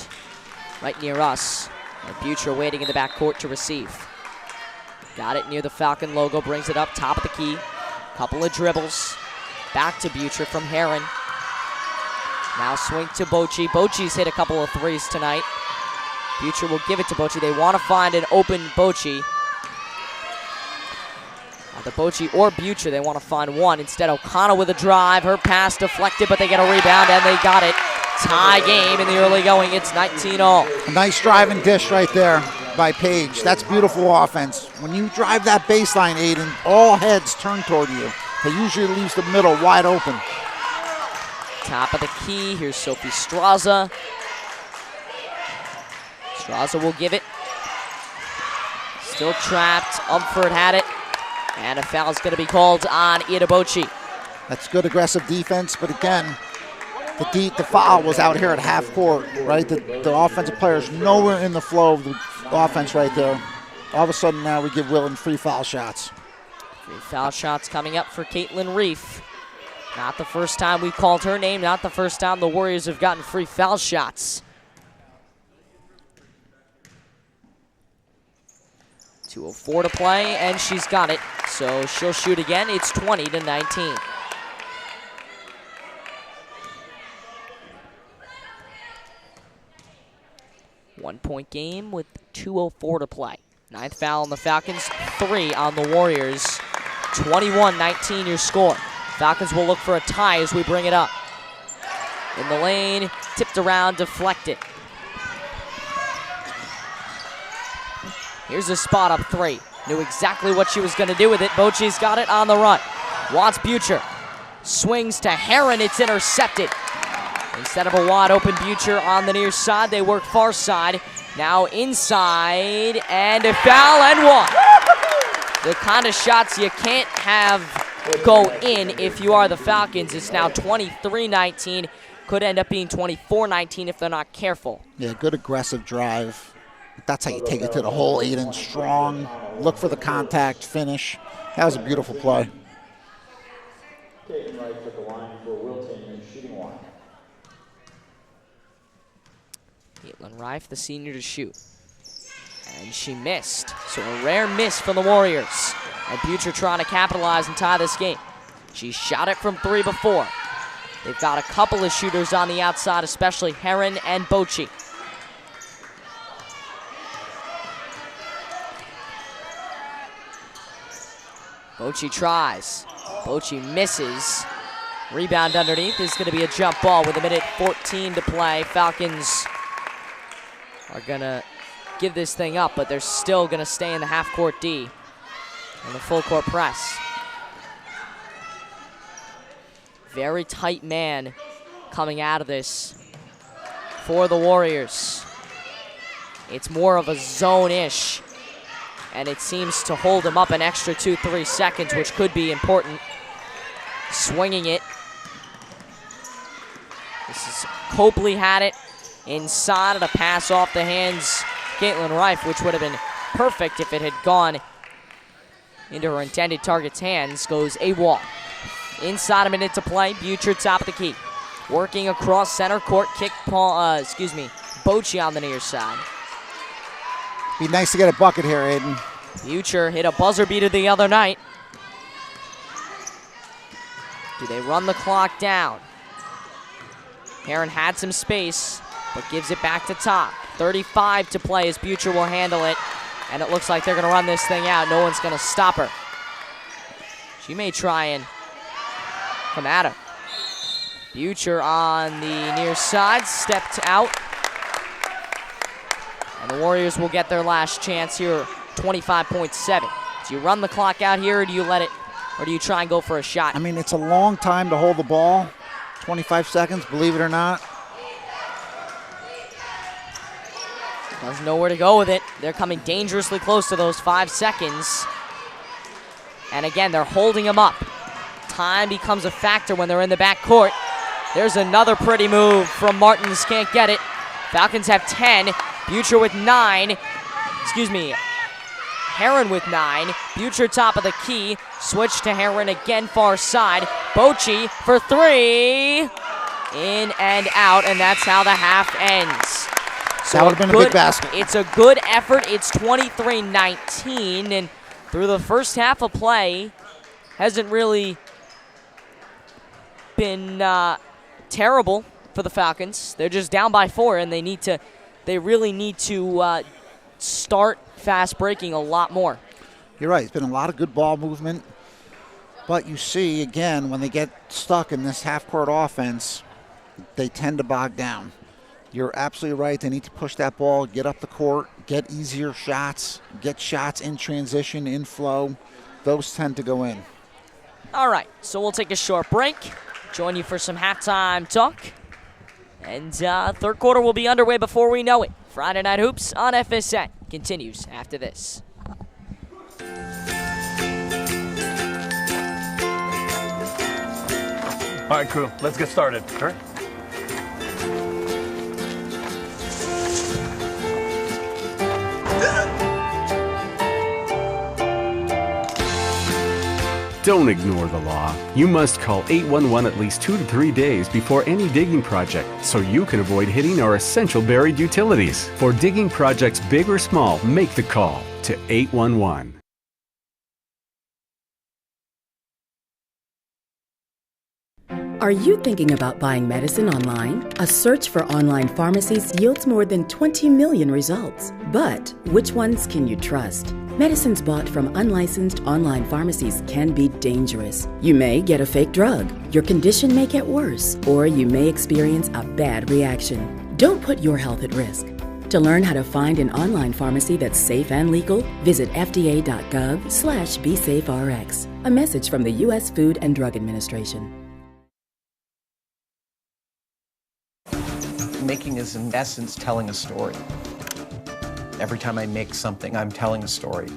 Right near us. And Butcher waiting in the backcourt to receive. Got it near the Falcon logo, brings it up, top of the key. Couple of dribbles. Back to Butcher from Herron. Now swing to Bochy. Bochy's hit a couple of 3s tonight. Butcher will give it to Bochy. They want to find an open Bochy. Either Bochy or Butcher, they want to find one. Instead, O'Connell with a drive. Her pass deflected, but they get a rebound, and they got it. Tie game in the early going. It's 19-all. A nice drive and dish right there by Page. That's beautiful offense. When you drive that baseline, Aiden, all heads turn toward you. It usually leaves the middle wide open. Top of the key. Here's Sophie Straza. Straza will give it. Still trapped. Umford had it. And a foul's going to be called on Idabochi. That's good aggressive defense, but again, the foul was out here at half court, right? The offensive player's nowhere in the flow of the offense right there. All of a sudden now we give Wilton free foul shots. Free foul shots coming up for Caitlin Reef. Not the first time we've called her name, not the first time the Warriors have gotten free foul shots. 2:04 to play, and she's got it. So she'll shoot again. It's 20-19. One-point game with 2:04 to play. 9th foul on the Falcons, 3 on the Warriors. 21-19 your score. Falcons will look for a tie as we bring it up. In the lane, tipped around, deflected. Here's a spot up 3. Knew exactly what she was going to do with it. Bochy's got it on the run. Wants Butcher. Swings to Herron. It's intercepted. Instead of a wide open Butcher on the near side, they work far side. Now inside, and a foul and one. The kind of shots you can't have go in if you are the Falcons. It's now 23-19. Could end up being 24-19 if they're not careful. Yeah, good aggressive drive. That's how you take it to the hole, Aiden. Strong, look for the contact, finish. That was a beautiful play. Taken right at the line for Wilton and shooting one. Caitlin Reif, the senior, to shoot. And she missed. So a rare miss for the Warriors. And Butcher trying to capitalize and tie this game. She shot it from 3 before. They've got a couple of shooters on the outside, especially Heron and Bochy. Bochy tries. Bochy misses. Rebound underneath is going to be a jump ball with 1:14 to play. Falcons are going to give this thing up, but they're still going to stay in the half-court D and the full-court press. Very tight man coming out of this for the Warriors. It's more of a zone-ish, and it seems to hold him up an extra 2-3 seconds, which could be important. Swinging it. This is Copley had it inside of a pass off the hands Caitlin Reif, which would have been perfect if it had gone into her intended target's hands. Goes AWOL. Inside a minute to play. Butcher top of the key. Working across center court. Bochy on the near side. Be nice to get a bucket here, Aiden. Butcher hit a buzzer beater the other night. Do they run the clock down? Heron had some space, but gives it back to top. 35 to play as Butcher will handle it. And it looks like they're going to run this thing out. No one's going to stop her. She may try and come at her. Butcher on the near side, stepped out. And the Warriors will get their last chance here, 25.7. Do you run the clock out here, or do you let it, or do you try and go for a shot? I mean, it's a long time to hold the ball. 25 seconds, believe it or not. Doesn't know where to go with it. They're coming dangerously close to those 5 seconds. And again, they're holding them up. Time becomes a factor when they're in the back court. There's another pretty move from Martins, can't get it. Falcons have 10, Butcher with 9. Heron with 9. Butcher top of the key. Switch to Heron again, far side. Bochy for 3. In and out, and that's how the half ends. So that would have been a big basket. It's a good effort. It's 23-19, and through the first half of play, hasn't really been terrible for the Falcons. They're just down by 4, and they really need to start fast breaking a lot more. You're right. It's been a lot of good ball movement. But you see, again, when they get stuck in this half-court offense, they tend to bog down. You're absolutely right. They need to push that ball, get up the court, get easier shots, get shots in transition, in flow. Those tend to go in. All right, so we'll take a short break. Join you for some halftime talk. And third quarter will be underway before we know it. Friday Night Hoops on FSN continues after this. All right, crew, let's get started. All right. Don't ignore the law. You must call 811 at least 2 to 3 days before any digging project so you can avoid hitting our essential buried utilities. For digging projects big or small, make the call to 811. Are you thinking about buying medicine online? A search for online pharmacies yields more than 20 million results. But which ones can you trust? Medicines bought from unlicensed online pharmacies can be dangerous. You may get a fake drug, your condition may get worse, or you may experience a bad reaction. Don't put your health at risk. To learn how to find an online pharmacy that's safe and legal, visit fda.gov/BeSafeRx. A message from the U.S. Food and Drug Administration. Making is, in essence, telling a story. Every time I make something, I'm telling a story.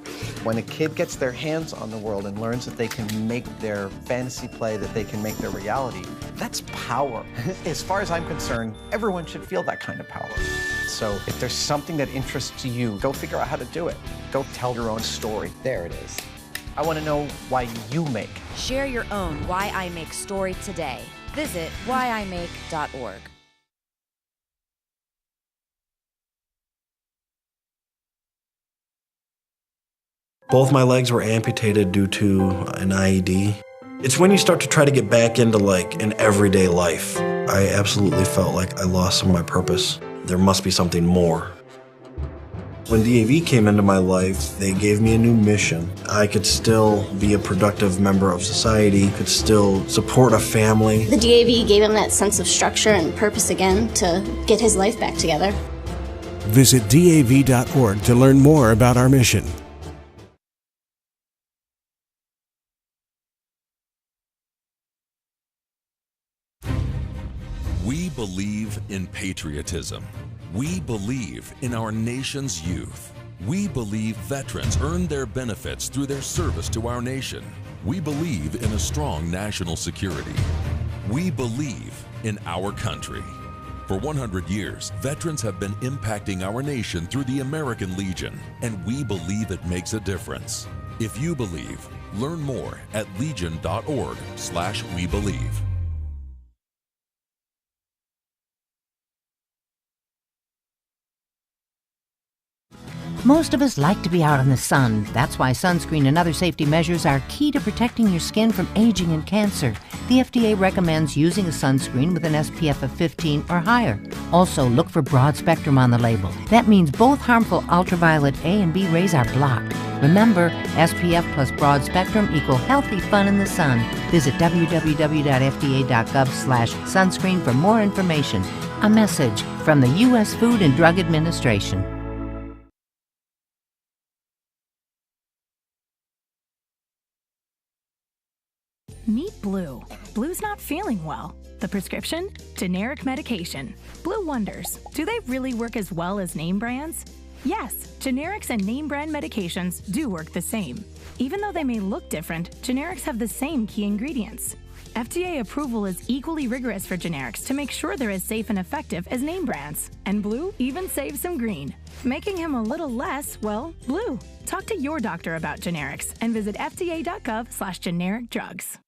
When a kid gets their hands on the world and learns that they can make their fantasy play, that they can make their reality, That's power. As far as I'm concerned, everyone should feel that kind of power. So if there's something that interests you, go figure out how to do it. Go tell your own story. There it is. I want to know why you make. Share your own Why I Make story today. Visit whyimake.org. Both my legs were amputated due to an IED. It's when you start to try to get back into like an everyday life. I absolutely felt like I lost some of my purpose. There must be something more. When DAV came into my life, they gave me a new mission. I could still be a productive member of society, could still support a family. The DAV gave him that sense of structure and purpose again to get his life back together. Visit DAV.org to learn more about our mission. We believe in patriotism. We believe in our nation's youth. We believe veterans earn their benefits through their service to our nation. We believe in a strong national security. We believe in our country. For 100 years, veterans have been impacting our nation through the American Legion, and we believe it makes a difference. If you believe, learn more at legion.org/webelieve. Most of us like to be out in the sun. That's why sunscreen and other safety measures are key to protecting your skin from aging and cancer. The FDA recommends using a sunscreen with an SPF of 15 or higher. Also, look for broad spectrum on the label. That means both harmful ultraviolet A and B rays are blocked. Remember, SPF plus broad spectrum equal healthy fun in the sun. Visit www.fda.gov/sunscreen for more information. A message from the U.S. Food and Drug Administration. Meet Blue. Blue's not feeling well. The prescription? Generic medication. Blue wonders, do they really work as well as name brands? Yes, generics and name brand medications do work the same. Even though they may look different, generics have the same key ingredients. FDA approval is equally rigorous for generics to make sure they're as safe and effective as name brands. And Blue even saves some green, making him a little less, well, blue. Talk to your doctor about generics and visit fda.gov/generic drugs.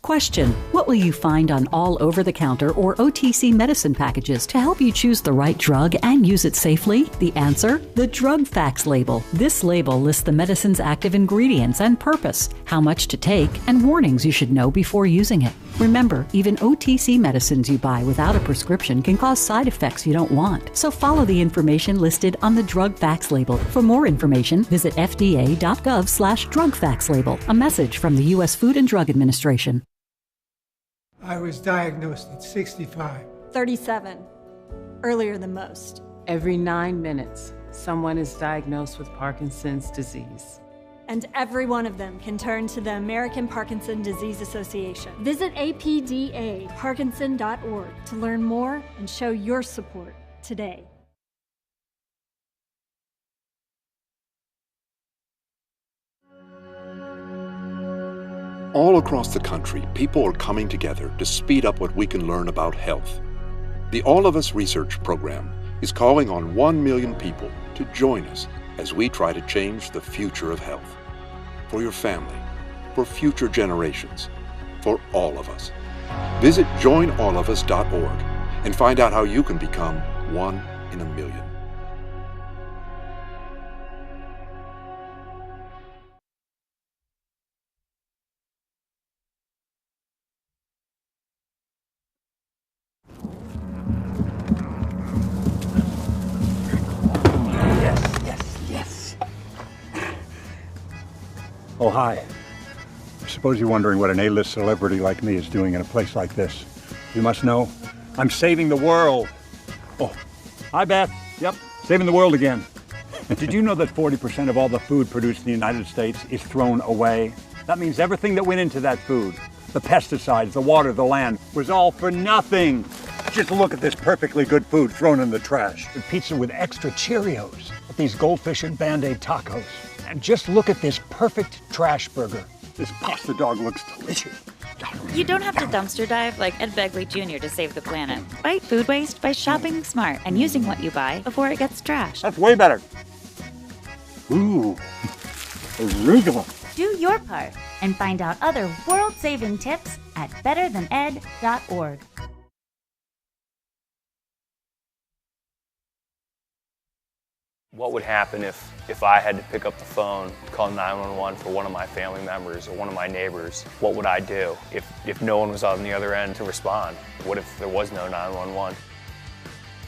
Question: what will you find on all over-the-counter or OTC medicine packages to help you choose the right drug and use it safely? The answer: the drug facts label. This label lists the medicine's active ingredients and purpose, how much to take, and warnings you should know before using it. Remember, even OTC medicines you buy without a prescription can cause side effects you don't want. So follow the information listed on the drug facts label. For more information, visit fda.gov/drug facts label. A message from the U.S. Food and Drug Administration. I was diagnosed at 65. 37. Earlier than most. Every 9 minutes, someone is diagnosed with Parkinson's disease. And every one of them can turn to the American Parkinson Disease Association. Visit apdaparkinson.org to learn more and show your support today. All across the country, people are coming together to speed up what we can learn about health. The All of Us Research Program is calling on 1 million people to join us as we try to change the future of health. For your family, for future generations, for all of us. Visit joinallofus.org and find out how you can become 1 in a million. Oh, hi. I suppose you're wondering what an A-list celebrity like me is doing in a place like this. You must know, I'm saving the world. Oh, hi, Beth. Yep, saving the world again. Did you know that 40% of all the food produced in the United States is thrown away? That means everything that went into that food, the pesticides, the water, the land, was all for nothing. Just look at this perfectly good food thrown in the trash. The pizza with extra Cheerios, these goldfish and Band-Aid tacos. And just look at this perfect trash burger. This pasta dog looks delicious. You don't have to dumpster dive like Ed Begley Jr. to save the planet. Fight food waste by shopping smart and using what you buy before it gets trashed. That's way better. Ooh, arugula. Do your part and find out other world-saving tips at betterthaned.org. What would happen if I had to pick up the phone, call 911 for one of my family members or one of my neighbors? What would I do if no one was on the other end to respond? What if there was no 911?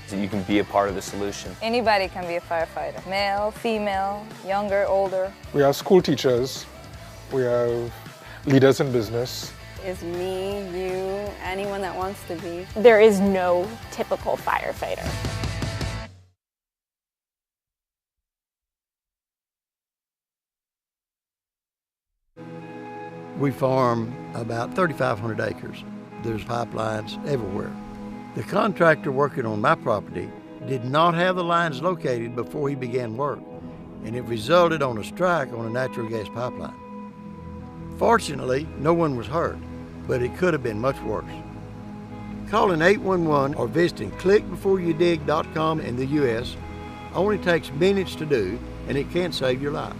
So you can be a part of the solution. Anybody can be a firefighter. Male, female, younger, older. We have school teachers. We have leaders in business. Is me, you, anyone that wants to be. There is no typical firefighter. We farm about 3,500 acres. There's pipelines everywhere. The contractor working on my property did not have the lines located before he began work, and it resulted on a strike on a natural gas pipeline. Fortunately, no one was hurt, but it could have been much worse. Calling 811 or visiting clickbeforeyoudig.com in the U.S. only takes minutes to do, and it can save your life.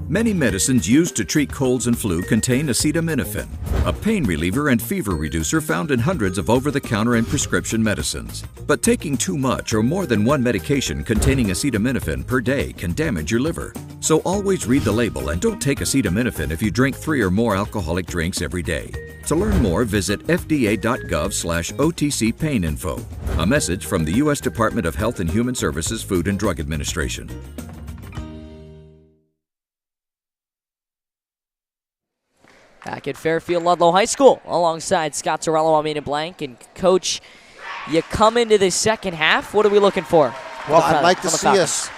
Many medicines used to treat colds and flu contain acetaminophen, a pain reliever and fever reducer found in hundreds of over-the-counter and prescription medicines. But taking too much or more than one medication containing acetaminophen per day can damage your liver. So always read the label and don't take acetaminophen if you drink 3 or more alcoholic drinks every day. To learn more, visit fda.gov/OTC pain info. A message from the U.S. Department of Health and Human Services Food and Drug Administration. Back at Fairfield Ludlowe High School alongside Scott Torello. I'm Aiden Blank. And Coach, you come into the second half. What are we looking for? Well, I'd like to see us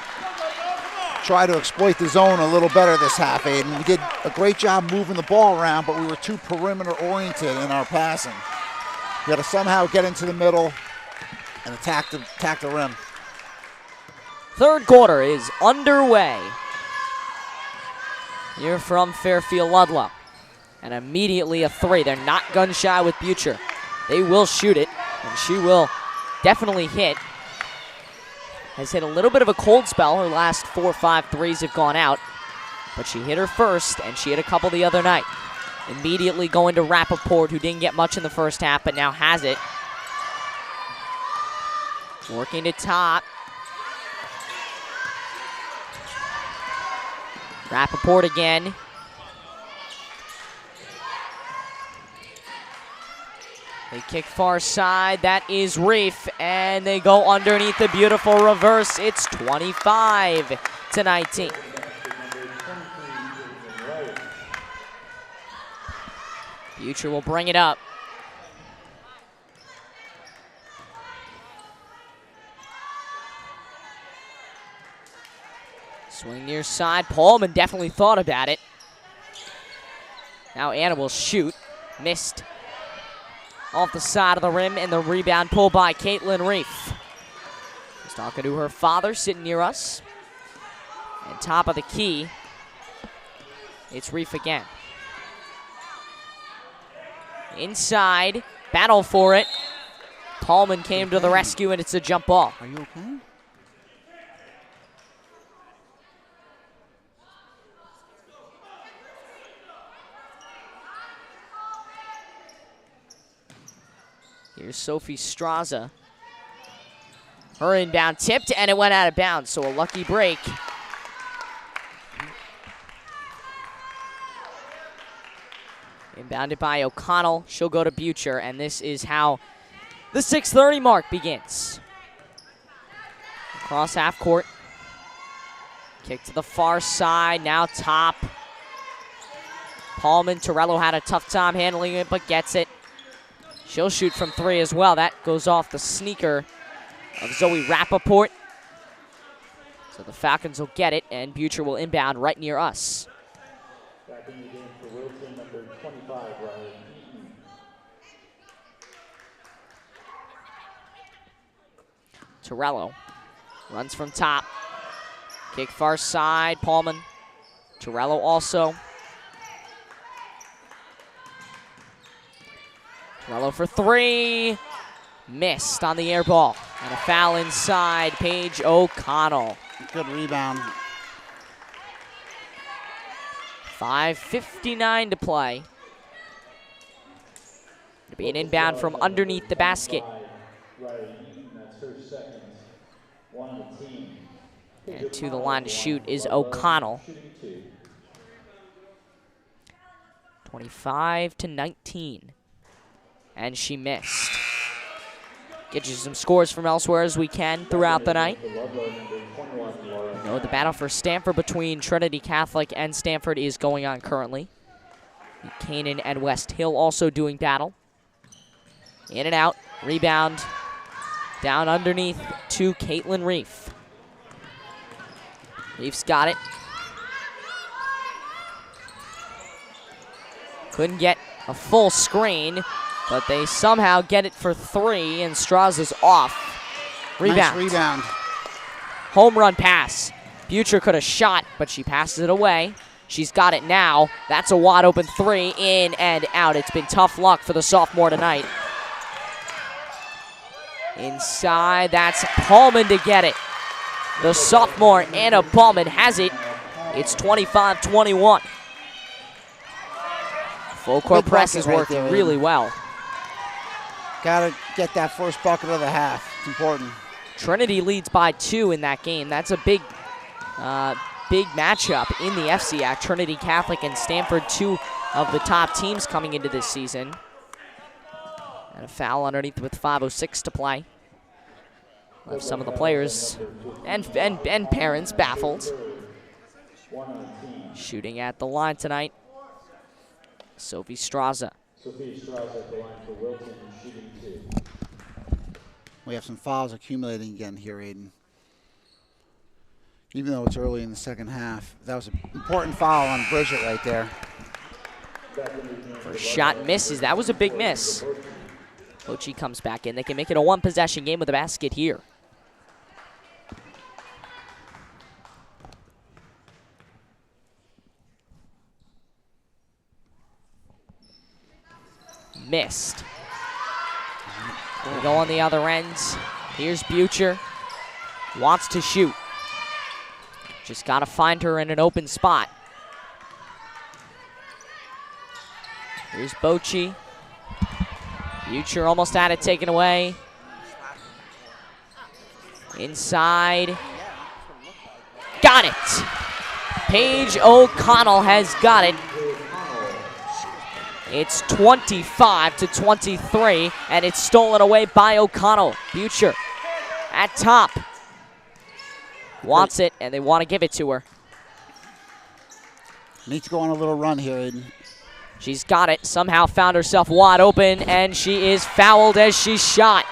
try to exploit the zone a little better this half, Aiden. We did a great job moving the ball around, but we were too perimeter-oriented in our passing. We got to somehow get into the middle and attack the rim. Third quarter is underway here from Fairfield Ludlowe. And immediately a three. They're not gun shy with Butcher. They will shoot it, and she will definitely hit. Has hit a little bit of a cold spell. Her last 4 or 5 threes have gone out, but she hit her first, and she hit a couple the other night. Immediately going to Rappaport, who didn't get much in the first half, but now has it. Working to top. Rappaport again. They kick far side. That is Reef, and they go underneath the beautiful reverse. It's 25-19. Butcher will bring it up. Swing near side. Pullman definitely thought about it. Now Anna will shoot. Missed. Off the side of the rim, and the rebound pulled by Caitlin Reef. She's talking to her father, sitting near us. And top of the key, it's Reef again. Inside, battle for it. Tallman came to the rescue, and it's a jump ball. Are you okay? Here's Sophie Straza. Her inbound tipped, and it went out of bounds, so a lucky break. Inbounded by O'Connell. She'll go to Butcher, and this is how the 6:30 mark begins. Across half court. Kick to the far side, now top. Paulman, Torello had a tough time handling it, but gets it. She'll shoot from 3 as well. That goes off the sneaker of Zoe Rappaport. So the Falcons will get it, and Butcher will inbound right near us. Back in the game for Wilton, number 25, Riley. Torello Runs from top. Kick far side, Paulman. Torello also. Torello for three. Missed on the air ball. And a foul inside, Paige O'Connell. Good rebound. 5:59 to play. It'll be an inbound from underneath the basket. And to the line to shoot is O'Connell. 25-19. And she missed. Get you some scores from elsewhere as we can throughout the night. You know, the battle for Stanford between Trinity Catholic and Stanford is going on currently. Canaan and West Hill also doing battle. In and out. Rebound. Down underneath to Caitlin Reef. Reef's got it. Couldn't get a full screen, but they somehow get it for three, and Straza's off. Rebound. Nice rebound. Home run pass. Butcher could have shot, but she passes it away. She's got it now. That's a wide open three, in and out. It's been tough luck for the sophomore tonight. Inside, that's Paulman to get it. The sophomore, Anna Paulman, has it. It's 25-21. Full court press is working really well. Got to get that first bucket of the half. It's important. Trinity leads by 2 in that game. That's a big matchup in the FCAC. Trinity Catholic and Stanford, 2 of the top teams coming into this season. And a foul underneath with 5:06 to play. Left some of the players and parents baffled. Shooting at the line tonight, Sophie Straza. Sophie Straza at the line for Wilton, shooting 2. We have some fouls accumulating again here, Aiden. Even though it's early in the second half, that was an important foul on Bridget right there. First shot misses. That was a big miss. Ochi comes back in. They can make it a one-possession game with a basket here. Missed. We go on the other end. Here's Butcher. Wants to shoot. Just got to find her in an open spot. Here's Bochy. Butcher almost had it taken away. Inside. Got it. Paige O'Connell has got it. It's 25-23, and it's stolen away by O'Connell. Butcher at top. Wants it, and they want to give it to her. Needs to go on a little run here, Aiden. She's got it. Somehow found herself wide open, and she is fouled as she shot.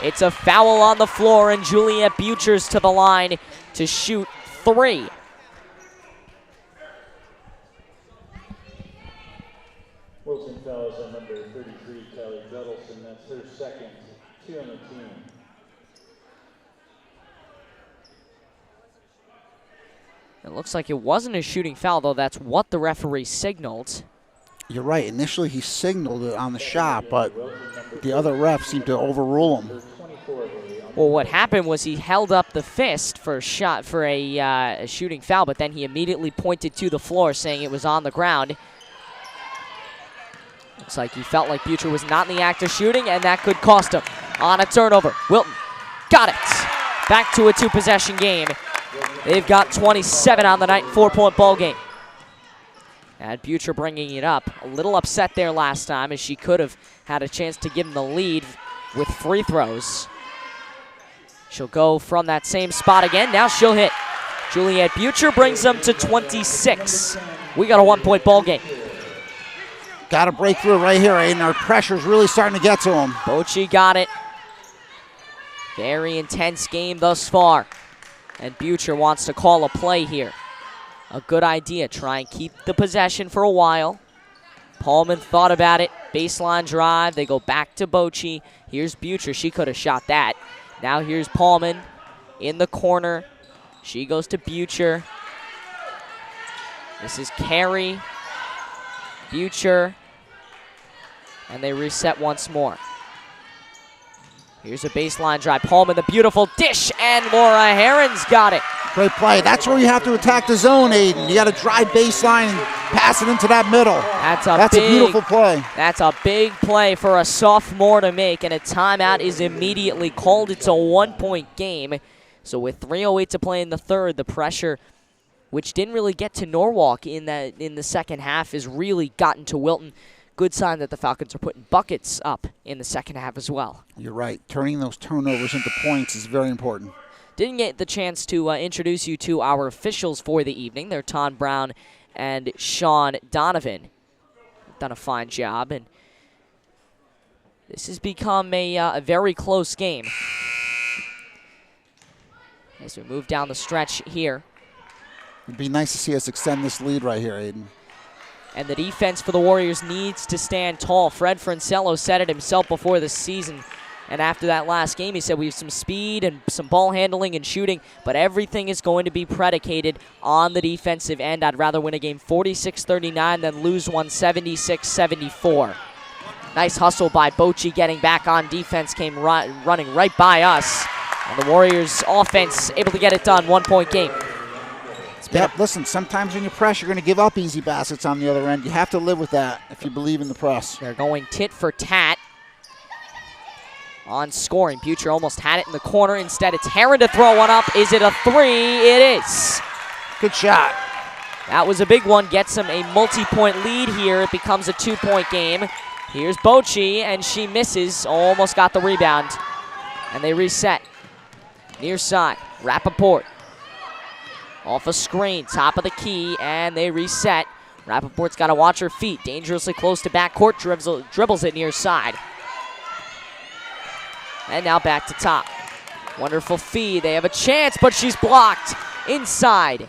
It's a foul on the floor, and Juliet Butcher's to the line to shoot 3. Wilton fouls on number 33, Kelly Judelson. That's her second, 2 on the team. It looks like it wasn't a shooting foul, though. That's what the referee signaled. You're right. Initially, he signaled it on the shot, but the other ref seemed to overrule him. Well, what happened was he held up the fist for a shot for a shooting foul, but then he immediately pointed to the floor, saying it was on the ground. Looks like he felt like Butcher was not in the act of shooting, and that could cost him. On a turnover, Wilton got it. Back to a 2-possession game. They've got 27 on the night, 4-point ball game. And Butcher bringing it up. A little upset there last time, as she could have had a chance to give him the lead with free throws. She'll go from that same spot again. Now she'll hit. Juliet Butcher brings them to 26. We got a 1-point ball game. Got to break through right here, Aiden. Our pressure's really starting to get to him. Bochy got it. Very intense game thus far. And Butcher wants to call a play here. A good idea. Try and keep the possession for a while. Paulman thought about it. Baseline drive. They go back to Bochy. Here's Butcher. She could have shot that. Now here's Paulman. in the corner. She goes to Butcher. This is Carey, Butcher, and they reset once more. Here's a baseline drive. Palm in the beautiful dish, and Laura Herron's got it. Great play. That's where you have to attack the zone, Aiden. You got to drive baseline and pass it into that middle. That's a beautiful play. That's a big play for a sophomore to make, and a timeout is immediately called. It's a 1-point game. So with 3:08 to play in the third, the pressure, which didn't really get to Norwalk in the second half, has really gotten to Wilton. Good sign that the Falcons are putting buckets up in the second half as well. You're right. Turning those turnovers into points is very important. Didn't get the chance to introduce you to our officials for the evening. They're Ton Brown and Sean Donovan. Done a fine job, and this has become a very close game. As we move down the stretch here. It'd be nice to see us extend this lead right here, Aiden. And the defense for the Warriors needs to stand tall. Fred Francello said it himself before the season. And after that last game, he said we have some speed and some ball handling and shooting, but everything is going to be predicated on the defensive end. I'd rather win a game 46-39 than lose one 76-74. Nice hustle by Bochy getting back on defense, came running right by us. And the Warriors offense able to get it done, 1-point game. Yep, listen, sometimes when you press, you're going to give up easy baskets on the other end. You have to live with that if you believe in the press. They're going tit for tat on scoring. Butcher almost had it in the corner. Instead, it's Herron to throw one up. Is it a three? It is. Good shot. That was a big one. Gets them a multi-point lead here. It becomes a 2-point game. Here's Bochy, and she misses. Almost got the rebound. And they reset. Near side, Rappaport. Off a screen, top of the key, and they reset. Rappaport's got to watch her feet. Dangerously close to backcourt, dribbles it near side. And now back to top. Wonderful feed. They have a chance, but she's blocked inside.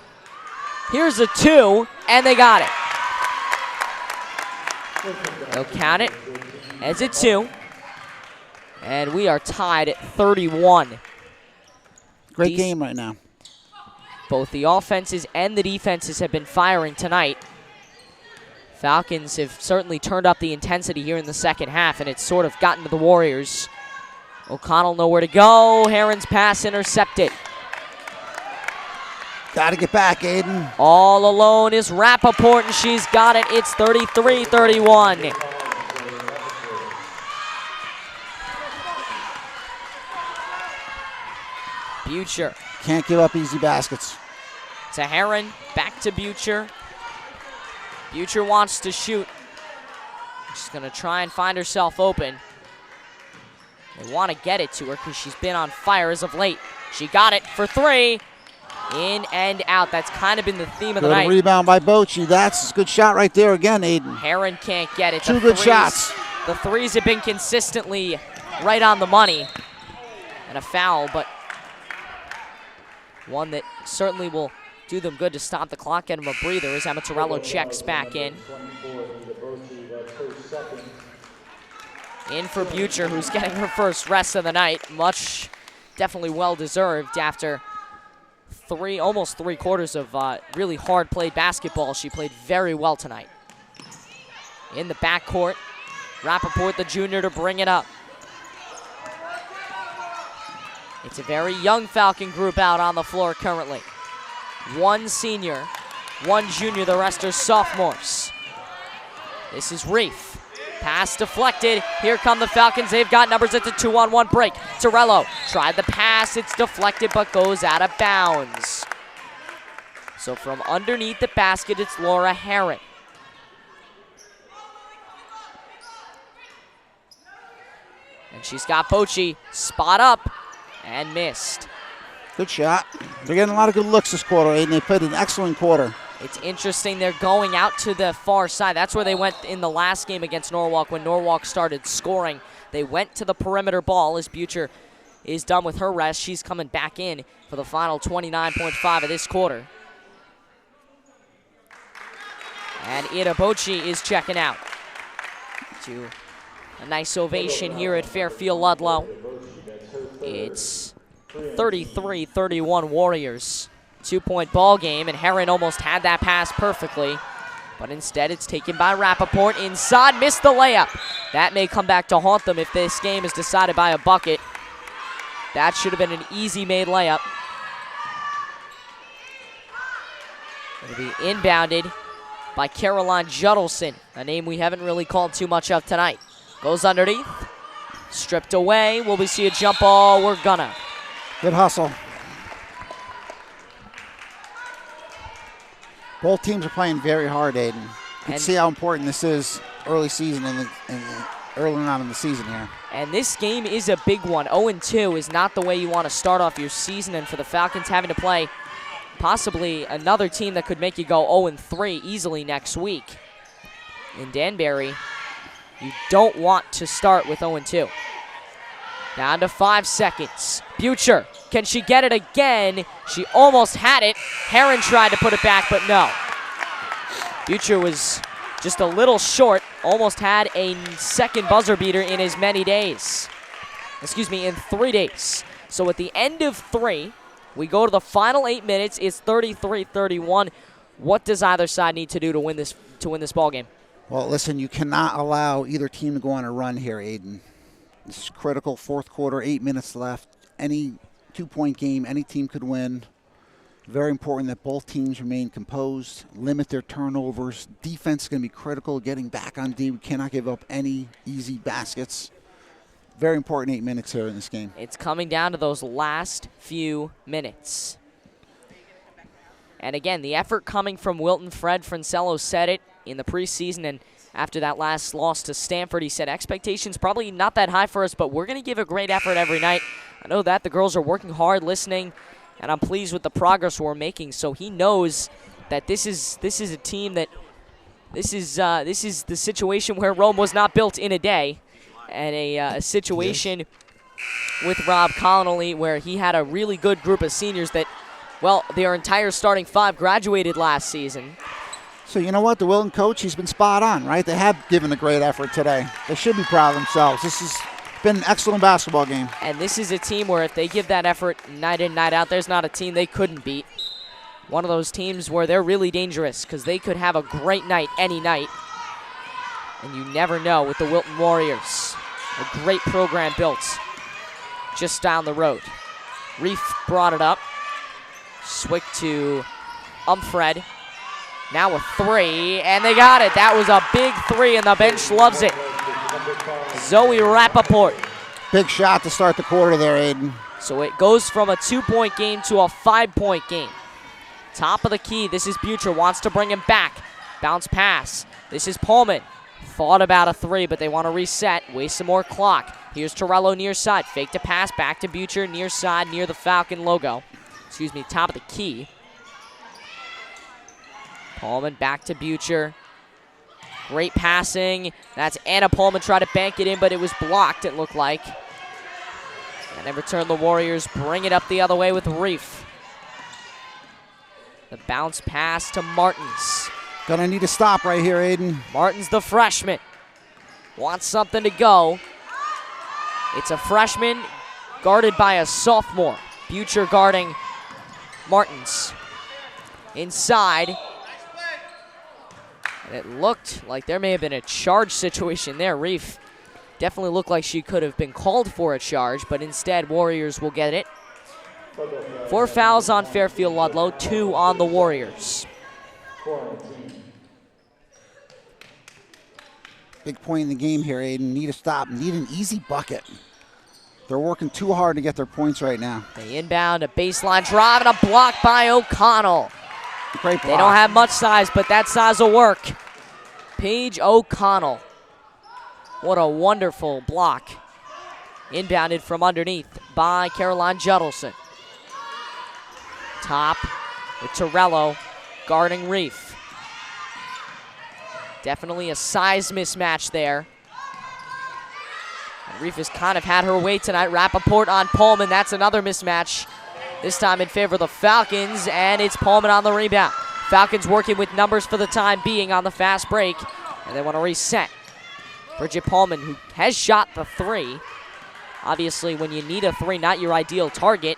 Here's a 2, and they got it. They'll count it as a 2. And we are tied at 31. Great game right now. Both the offenses and the defenses have been firing tonight. Falcons have certainly turned up the intensity here in the second half, and it's sort of gotten to the Warriors. O'Connell nowhere to go. Herron's pass intercepted. Got to get back, Aiden. All alone is Rappaport, and she's got it. It's 33-31. Butcher. Can't give up easy baskets. To Herron, back to Butcher. Butcher wants to shoot. She's going to try and find herself open. They want to get it to her because she's been on fire as of late. She got it for 3. In and out. That's kind of been the theme of the night. Good rebound by Bochy. That's a good shot right there again, Aiden. Herron can't get it. Two good shots. The threes have been consistently right on the money. And a foul, but one that certainly will do them good to stop the clock, get them a breather as Amatorello checks back in. In for Butcher, who's getting her first rest of the night. Definitely well-deserved after almost 3 quarters of really hard-played basketball. She played very well tonight. In the backcourt, Rappaport, the junior, to bring it up. It's a very young Falcon group out on the floor currently. 1 senior, 1 junior, the rest are sophomores. This is Reef. Pass deflected. Here come the Falcons. They've got numbers at the 2-on-1 break. Torello tried the pass. It's deflected but goes out of bounds. So from underneath the basket, it's Laura Herron. And she's got Bochy spot up and missed. Good shot. They're getting a lot of good looks this quarter, Aiden. They played an excellent quarter. It's interesting they're going out to the far side. That's where they went in the last game against Norwalk when Norwalk started scoring. They went to the perimeter ball as Butcher is done with her rest. She's coming back in for the final 29.5 of this quarter. And Ida Bochy is checking out. To a nice ovation here at Fairfield Ludlowe. It's 33-31 Warriors. 2-point ball game, and Heron almost had that pass perfectly. But instead, it's taken by Rappaport inside, missed the layup. That may come back to haunt them if this game is decided by a bucket. That should have been an easy made layup. It'll be inbounded by Caroline Judelson, a name we haven't really called too much of tonight. Goes underneath, stripped away. Will we see a jump ball? We're gonna. Good hustle. Both teams are playing very hard, Aiden. You can see how important this is early season early on in the season here. And this game is a big one. 0-2 is not the way you want to start off your season, and for the Falcons having to play possibly another team that could make you go 0-3 easily next week in Danbury, you don't want to start with 0-2. Down to 5 seconds. Butcher, can she get it again? She almost had it. Heron tried to put it back, but no. Butcher was just a little short. Almost had a second buzzer beater in as many days. Excuse me, in 3 days. So at the end of 3, we go to the final 8 minutes. It's 33-31. What does either side need to do to win this ball game? Well, listen, you cannot allow either team to go on a run here, Aiden. This is critical. Fourth quarter, 8 minutes left. Any 2-point game, any team could win. Very important that both teams remain composed, limit their turnovers. Defense is going to be critical, getting back on D. We cannot give up any easy baskets. Very important 8 minutes here in this game. It's coming down to those last few minutes. And again, the effort coming from Wilton. Fred Francello said it in the preseason, and after that last loss to Stanford, he said, expectations probably not that high for us, but we're going to give a great effort every night. I know that. The girls are working hard, listening, and I'm pleased with the progress we're making. So he knows that this is a team that this is the situation where Rome was not built in a day, and a situation with Rob Connolly where he had a really good group of seniors that, well, their entire starting 5 graduated last season. So you know what? The Wilton coach, he's been spot on, right? They have given a great effort today. They should be proud of themselves. This has been an excellent basketball game. And this is a team where if they give that effort night in, night out, there's not a team they couldn't beat. One of those teams where they're really dangerous because they could have a great night any night. And you never know with the Wilton Warriors. A great program built just down the road. Reef brought it up. Swick to Umfred. Now a 3, and they got it. That was a big 3, and the bench loves it. Zoe Rappaport. Big shot to start the quarter there, Aiden. So it goes from a 2-point game to a 5-point game. Top of the key, this is Butcher, wants to bring him back. Bounce pass. This is Pullman. Thought about a 3, but they want to reset, waste some more clock. Here's Torello near side. Fake to pass, back to Butcher, near side, near the Falcon logo. Excuse me, top of the key. Pullman back to Butcher. Great passing. That's Anna Pullman trying to bank it in, but it was blocked, it looked like. And in return, the Warriors bring it up the other way with Reef. The bounce pass to Martins. Gonna need a stop right here, Aiden. Martins, the freshman, wants something to go. It's a freshman guarded by a sophomore. Butcher guarding Martins. Inside. And it looked like there may have been a charge situation there. Reef definitely looked like she could have been called for a charge, but instead Warriors will get it. 4 fouls on Fairfield Ludlowe, 2 on the Warriors. Big point in the game here, Aiden. Need a stop, need an easy bucket. They're working too hard to get their points right now. They inbound, a baseline drive, and a block by O'Connell. Great block. They don't have much size, but that size will work. Paige O'Connell. What a wonderful block. Inbounded from underneath by Caroline Judelson. Top with Torello guarding Reef. Definitely a size mismatch there. And Reef has kind of had her way tonight. Rappaport on Pullman. That's another mismatch. This time in favor of the Falcons, and it's Pullman on the rebound. Falcons working with numbers for the time being on the fast break, and they want to reset. Bridget Pullman, who has shot the 3, Obviously, when you need a 3, not your ideal target,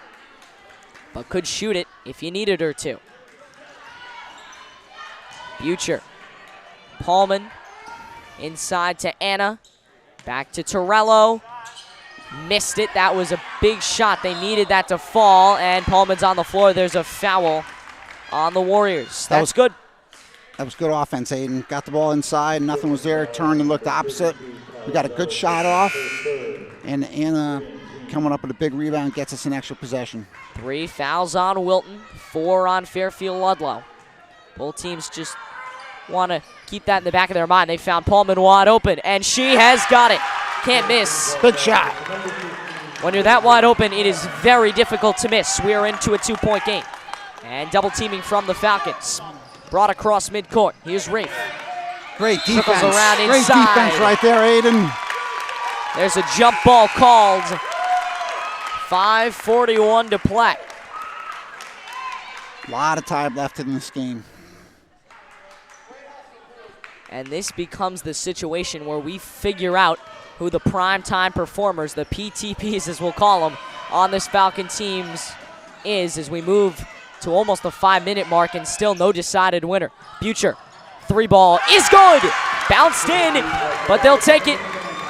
but could shoot it if you needed her to. Butcher. Paulman inside to Anna. Back to Torello. Missed it. That was a big shot. They needed that to fall, and Paulman's on the floor. There's a foul on the Warriors. That's good. That was good offense, Aiden. Got the ball inside. Nothing was there. Turned and looked opposite. We got a good shot off. And Anna coming up with a big rebound gets us an extra possession. 3 fouls on Wilton, 4 on Fairfield Ludlowe. Both teams just want to keep that in the back of their mind. They found Paulman wide open, and she has got it. Can't miss. Big shot. When you're that wide open, it is very difficult to miss. We are into a 2-point game. And double teaming from the Falcons. Brought across midcourt. Here's Rafe. Great defense. Trickles around Great inside. defense right there, Aiden. There's a jump ball called. 5:41 to play. A lot of time left in this game. And this becomes the situation where we figure out who the primetime performers, the PTPs as we'll call them, on this Falcon teams is as we move to almost the 5-minute mark and still no decided winner. Butcher, 3 ball is good. Bounced in, but they'll take it.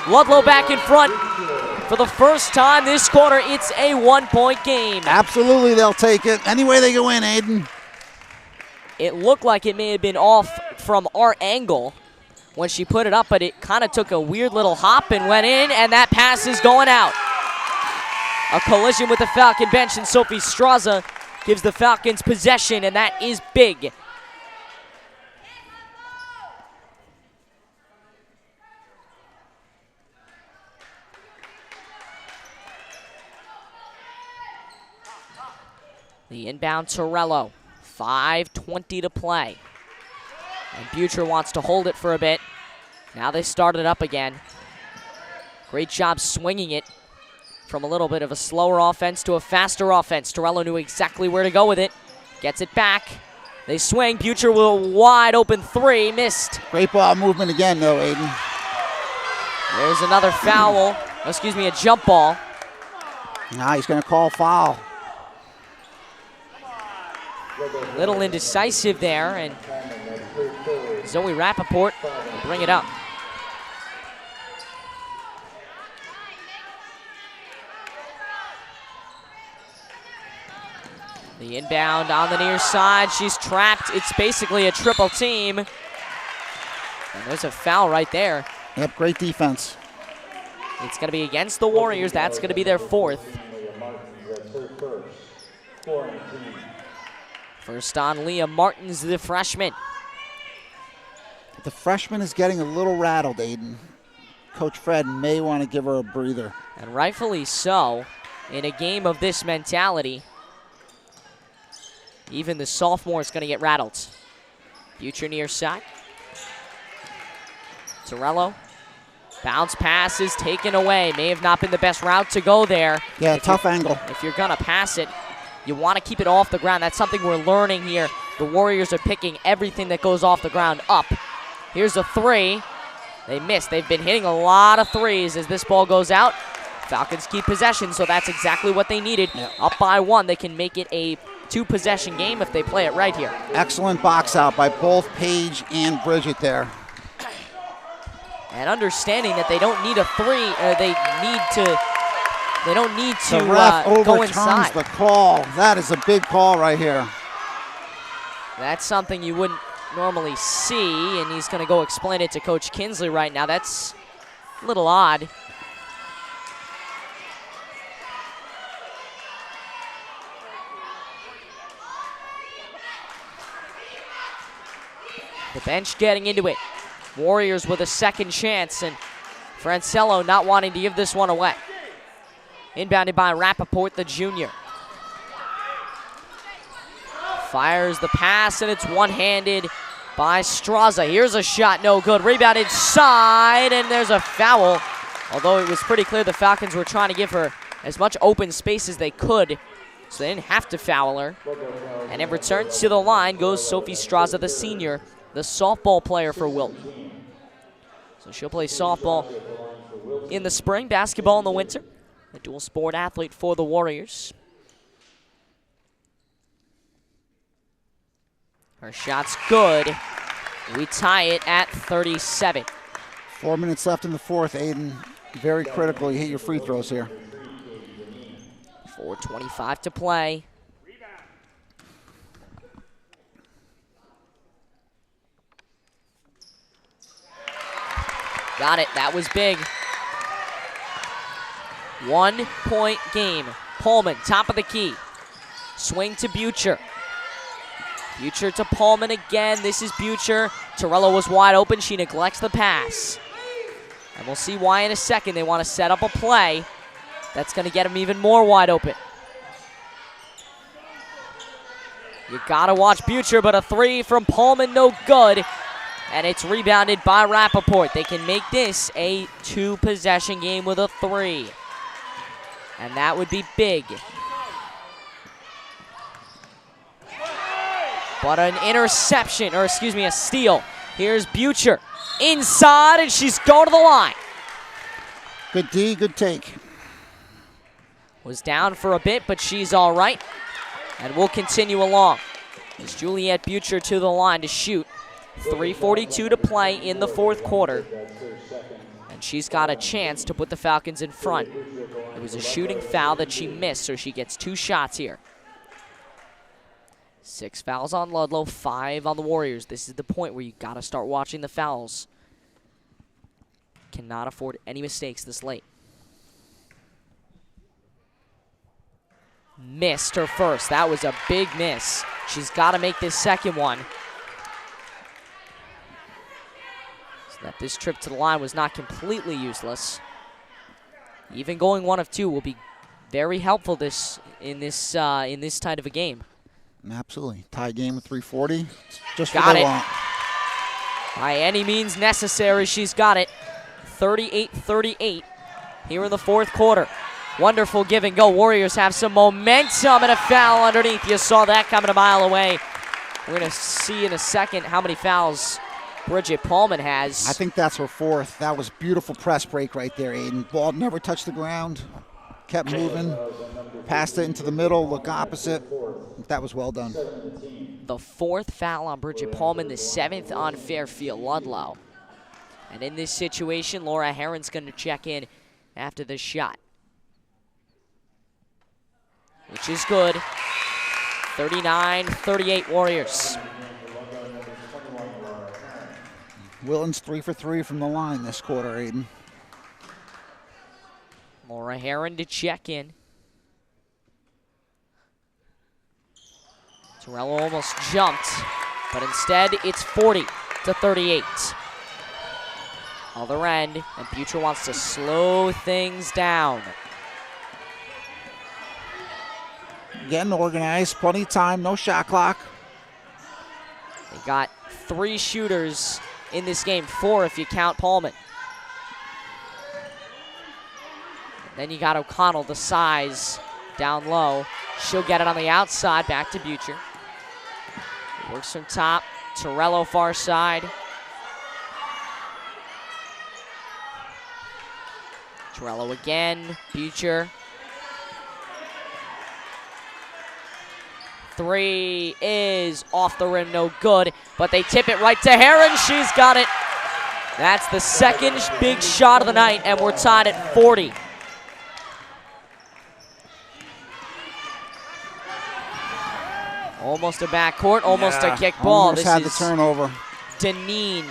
Ludlowe back in front. For the first time this quarter, it's a 1-point game. Absolutely, they'll take it. Any way they can win, Aiden. It looked like it may have been off from our angle when she put it up, but it kind of took a weird little hop and went in, and that pass is going out. A collision with the Falcon bench, and Sophie Straza gives the Falcons possession, and that is big. The inbound Torello, 5:20 to play. And Butcher wants to hold it for a bit. Now they start it up again. Great job swinging it from a little bit of a slower offense to a faster offense. Torello knew exactly where to go with it. Gets it back. They swing. Butcher with a wide open 3. Missed. Great ball movement again, though, Aiden. There's another foul. Excuse me, a jump ball. Now he's going to call foul. Little indecisive there, and Zoe Rappaport will bring it up. The inbound on the near side. She's trapped. It's basically a triple team. And there's a foul right there. Yep, great defense. It's going to be against the Warriors. That's going to be their 4th. First on Leah Martins, the freshman. The freshman is getting a little rattled, Aiden. Coach Fred may want to give her a breather. And rightfully so. In a game of this mentality, even the sophomore is going to get rattled. Butcher near side. Torello. Bounce pass is taken away. May have not been the best route to go there. Yeah, tough angle. If you're going to pass it, you want to keep it off the ground. That's something we're learning here. The Warriors are picking everything that goes off the ground up. Here's a 3. They missed. They've been hitting a lot of 3s as this ball goes out. Falcons keep possession, so that's exactly what they needed. Yep. Up by 1, they can make it a 2-possession game if they play it right here. Excellent box out by both Paige and Bridget there. And understanding that they don't need a 3, they don't need to the ref go overturns inside. The call. That is a big call right here. That's something you wouldn't normally see, and he's going to go explain it to Coach Kinsley right now. That's a little odd. The bench getting into it. Warriors with a second chance, and Francello not wanting to give this one away. Inbounded by Rappaport, the junior. Fires the pass, and it's one-handed by Straza. Here's a shot, no good. Rebound inside, and there's a foul. Although it was pretty clear the Falcons were trying to give her as much open space as they could, so they didn't have to foul her. And in return to the line goes Sophie Straza, the senior, the softball player for Wilton. So she'll play softball in the spring, basketball in the winter. a dual sport athlete for the Warriors. Her shot's good. We tie it at 37. 4 minutes left in the fourth, Aiden. Very critical. You hit your free throws here. 4:25 to play. Got it. That was big. 1 point game. Pullman, top of the key. Swing to Butcher. Butcher to Pullman again. This is Butcher. Torello was wide open. She neglects the pass. And we'll see why in a second. They want to set up a play that's going to get him even more wide open. You got to watch Butcher, but a three from Pullman, no good. And it's rebounded by Rappaport. They can make this a 2-possession game with a three. And that would be big. But an interception, or excuse me, a steal. Here's Butcher inside, and she's going to the line. Good D, good take. Was down for a bit, but she's all right. And we'll continue along. It's Juliet Butcher to the line to shoot. 3:42 to play in the fourth quarter. And she's got a chance to put the Falcons in front. It was a shooting foul that she missed, so she gets 2 shots here. 6 fouls on Ludlowe, 5 on the Warriors. This is the point where you got to start watching the fouls. Cannot afford any mistakes this late. Missed her first. That was a big miss. She's got to make this second one. So that this trip to the line was not completely useless. Even going 1 of 2 will be very helpful in this tight of a game. Absolutely. Tie game with 3:40. Just got what they it. want. By any means necessary, she's got it. 38-38 here in the fourth quarter. Wonderful give and go. Warriors have some momentum and a foul underneath. You saw that coming a mile away. We're going to see in a second how many fouls Bridget Pullman has. I think that's her 4th. That was beautiful press break right there, Aiden. Ball never touched the ground. Kept moving. Passed it into the middle, look opposite. That was well done. The 4th foul on Bridget Pullman, the 7th on Fairfield Ludlowe. And in this situation, Laura Herron's going to check in after the shot, which is good. 39-38 Warriors. Wilton's 3 for 3 from the line this quarter, Aiden. Laura Herron to check in. Torello almost jumped, but instead it's 40-38. Other end, and Butcher wants to slow things down. Getting organized, plenty of time, no shot clock. They got 3 shooters in this game, 4 if you count Pullman. Then you got O'Connell, the size, down low. She'll get it on the outside, back to Butcher. Works from top, Torello far side. Torello again, Butcher. 3 is off the rim, no good, but they tip it right to Herron. She's got it. That's the second big shot of the night, and we're tied at 40. Almost a backcourt, almost a kick ball. Almost had the turnover. Deneen.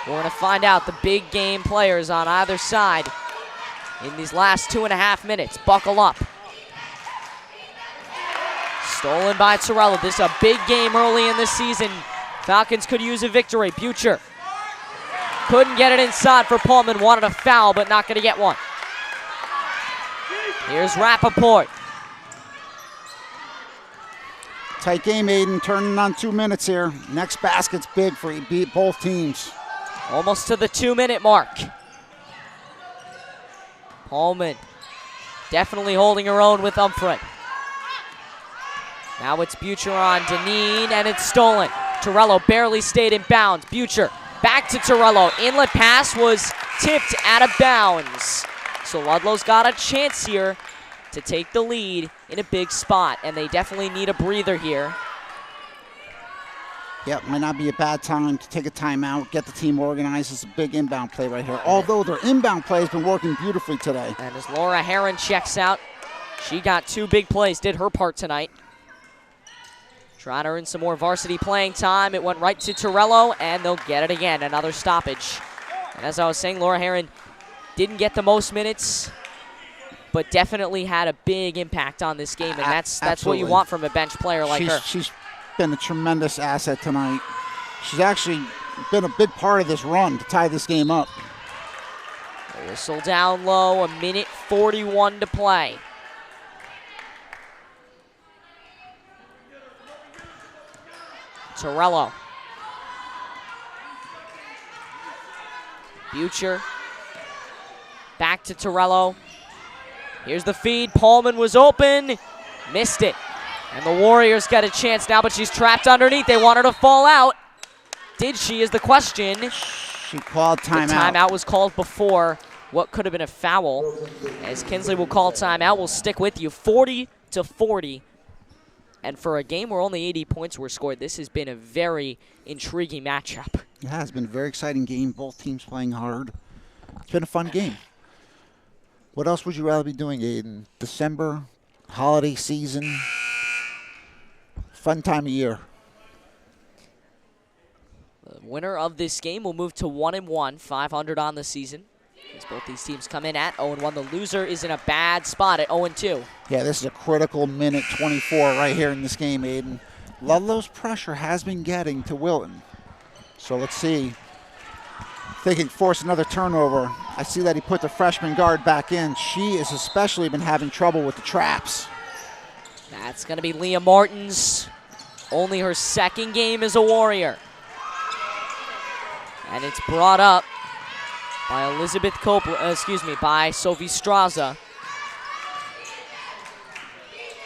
We're going to find out the big game players on either side in these last 2.5 minutes. Buckle up. Stolen by Torello. This is a big game early in the season. Falcons could use a victory. Butcher couldn't get it inside for Pullman. Wanted a foul, but not going to get one. Here's Rappaport. Tight game, Aiden, turning on 2 minutes here. Next basket's big for both teams. Almost to the 2-minute mark. Pullman definitely holding her own with Umfred. Now it's Butcher on Deneen, and it's stolen. Torello barely stayed in bounds. Butcher back to Torello. Inlet pass was tipped out of bounds. So Ludlow's got a chance here to take the lead in a big spot, and they definitely need a breather here. Yep, might not be a bad time to take a timeout, get the team organized. It's a big inbound play right here. Although their inbound play has been working beautifully today. And as Laura Herron checks out, she got 2 big plays, did her part tonight. Trying to earn some more varsity playing time. It went right to Torello, and they'll get it again. Another stoppage. And as I was saying, Laura Herron didn't get the most minutes, but definitely had a big impact on this game, and that's what you want from a bench player like her. She's been a tremendous asset tonight. She's actually been a big part of this run to tie this game up. The whistle down low, 1:41 to play. Torello. Butcher. Back to Torello. Here's the feed. Paulman was open. Missed it. And the Warriors got a chance now, but she's trapped underneath. They want her to fall out. Did she is the question. She called timeout. The timeout was called before what could have been a foul. As Kinsley will call timeout, we'll stick with you. 40-40. And for a game where only 80 points were scored, this has been a very intriguing matchup. It has been a very exciting game. Both teams playing hard. It's been a fun game. What else would you rather be doing, Aiden? December, holiday season, fun time of year. The winner of this game will move to 1-1, 500 on the season. As both these teams come in at 0-1. The loser is in a bad spot at 0-2. Yeah, this is a critical minute 24 right here in this game, Aiden. Ludlow's pressure has been getting to Wilton. So let's see if they can force another turnover. I see that he put the freshman guard back in. She has especially been having trouble with the traps. That's going to be Leah Martins. Only her second game as a Warrior. And it's brought up by by Sophie Straza.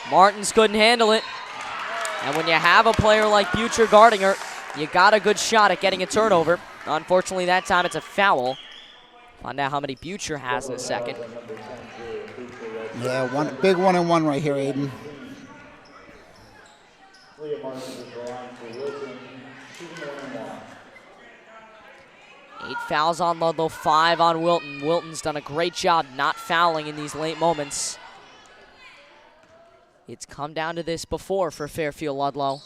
Martins couldn't handle it. And when you have a player like Butcher guarding her, you got a good shot at getting a turnover. Unfortunately, that time it's a foul. Find out how many Butcher has in a second. Yeah, big 1-1 right here, Aiden. 8 fouls on Ludlowe, 5 on Wilton. Wilton's done a great job not fouling in these late moments. It's come down to this before for Fairfield Ludlowe.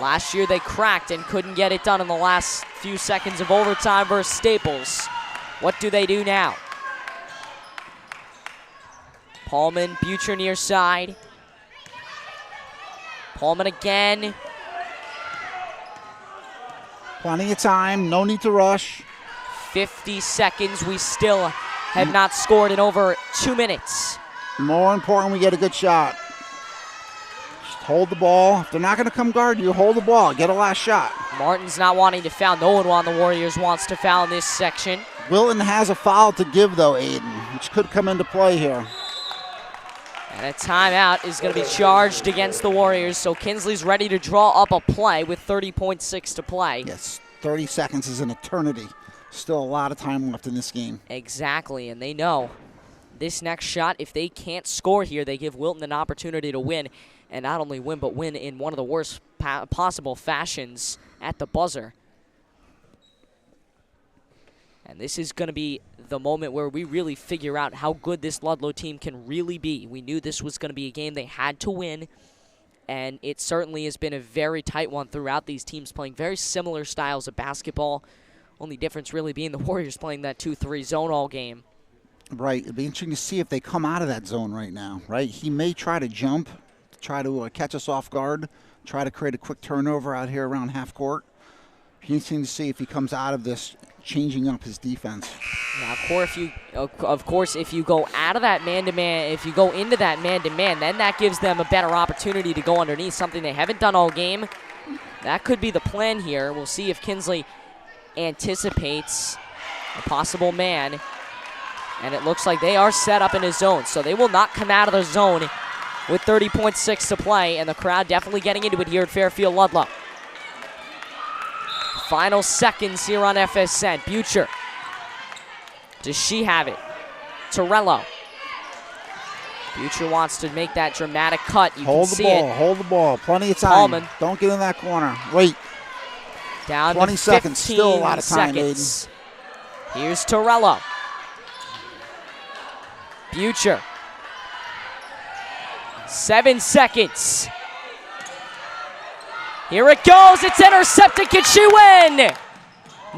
Last year they cracked and couldn't get it done in the last few seconds of overtime versus Staples. What do they do now? Paulman, Butcher near side. Paulman again. Plenty of time, no need to rush. 50 seconds, we still have not scored in over 2 minutes. More important, we get a good shot. Just hold the ball. If they're not going to come guard you, hold the ball. Get a last shot. Martin's not wanting to foul. No one on the Warriors wants to foul in this section. Wilton has a foul to give, though, Aiden, which could come into play here. And a timeout is going to be charged against the Warriors, so Kinsley's ready to draw up a play with 30.6 to play. Yes, 30 seconds is an eternity. Still a lot of time left in this game. Exactly, and they know this next shot, if they can't score here, they give Wilton an opportunity to win, and not only win, but win in one of the worst possible fashions at the buzzer. And this is going to be the moment where we really figure out how good this Ludlowe team can really be. We knew this was going to be a game they had to win, and it certainly has been a very tight one throughout. These teams playing very similar styles of basketball. Only difference really being the Warriors playing that 2-3 zone all game. Right. It'll be interesting to see if they come out of that zone right now, right? He may try to jump, try to catch us off guard, try to create a quick turnover out here around half court. Interesting to see if he comes out of this changing up his defense. Now, of course, if you go out of that man-to-man, if you go into that man-to-man, then that gives them a better opportunity to go underneath, something they haven't done all game. That could be the plan here. We'll see if Kinsley anticipates a possible man, and it looks like they are set up in his zone, so they will not come out of the zone with 30.6 to play, and the crowd definitely getting into it here at Fairfield Ludlowe. Final seconds here on FSN. Butcher. Does she have it? Torello. Butcher wants to make that dramatic cut. You Hold can the see ball. it. Hold the ball. Plenty of time. Tallman. Don't get in that corner. Wait. Down 20 to seconds. Still a lot of time, seconds. Here's Torello. Butcher. 7 seconds. Here it goes. It's intercepted. Can she win?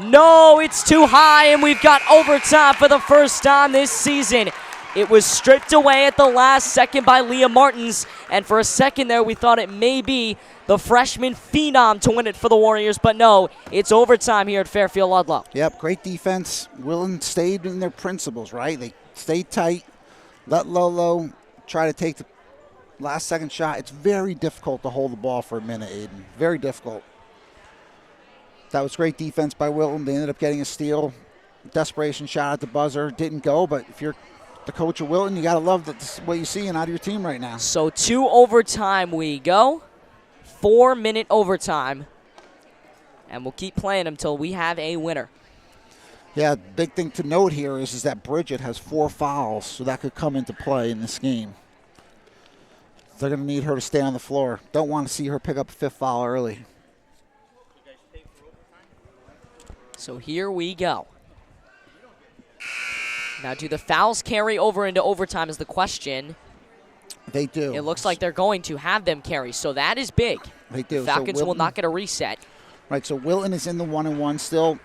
No, it's too high, and we've got overtime for the first time this season. It was stripped away at the last second by Leah Martins, and for a second there we thought it may be the freshman phenom to win it for the Warriors, but no, it's overtime here at Fairfield Ludlowe. Yep, great defense. Wilton stayed in their principles, right? They stayed tight, let Lolo try to take the last second shot. It's very difficult to hold the ball for a minute, Aiden. Very difficult. That was great defense by Wilton. They ended up getting a steal. Desperation shot at the buzzer. Didn't go, but if you're the coach of Wilton, you got to love that this is what you're seeing out of your team right now. So 2 overtime we go. 4-minute overtime. And we'll keep playing until we have a winner. Yeah, big thing to note here is that Bridget has 4 fouls, so that could come into play in this game. They're going to need her to stay on the floor. Don't want to see her pick up a 5th foul early. So here we go. Now, do the fouls carry over into overtime is the question. They do. It looks like they're going to have them carry, so that is big. They do. Falcons will not get a reset. Right, so Wilton is in the 1-and-1 still,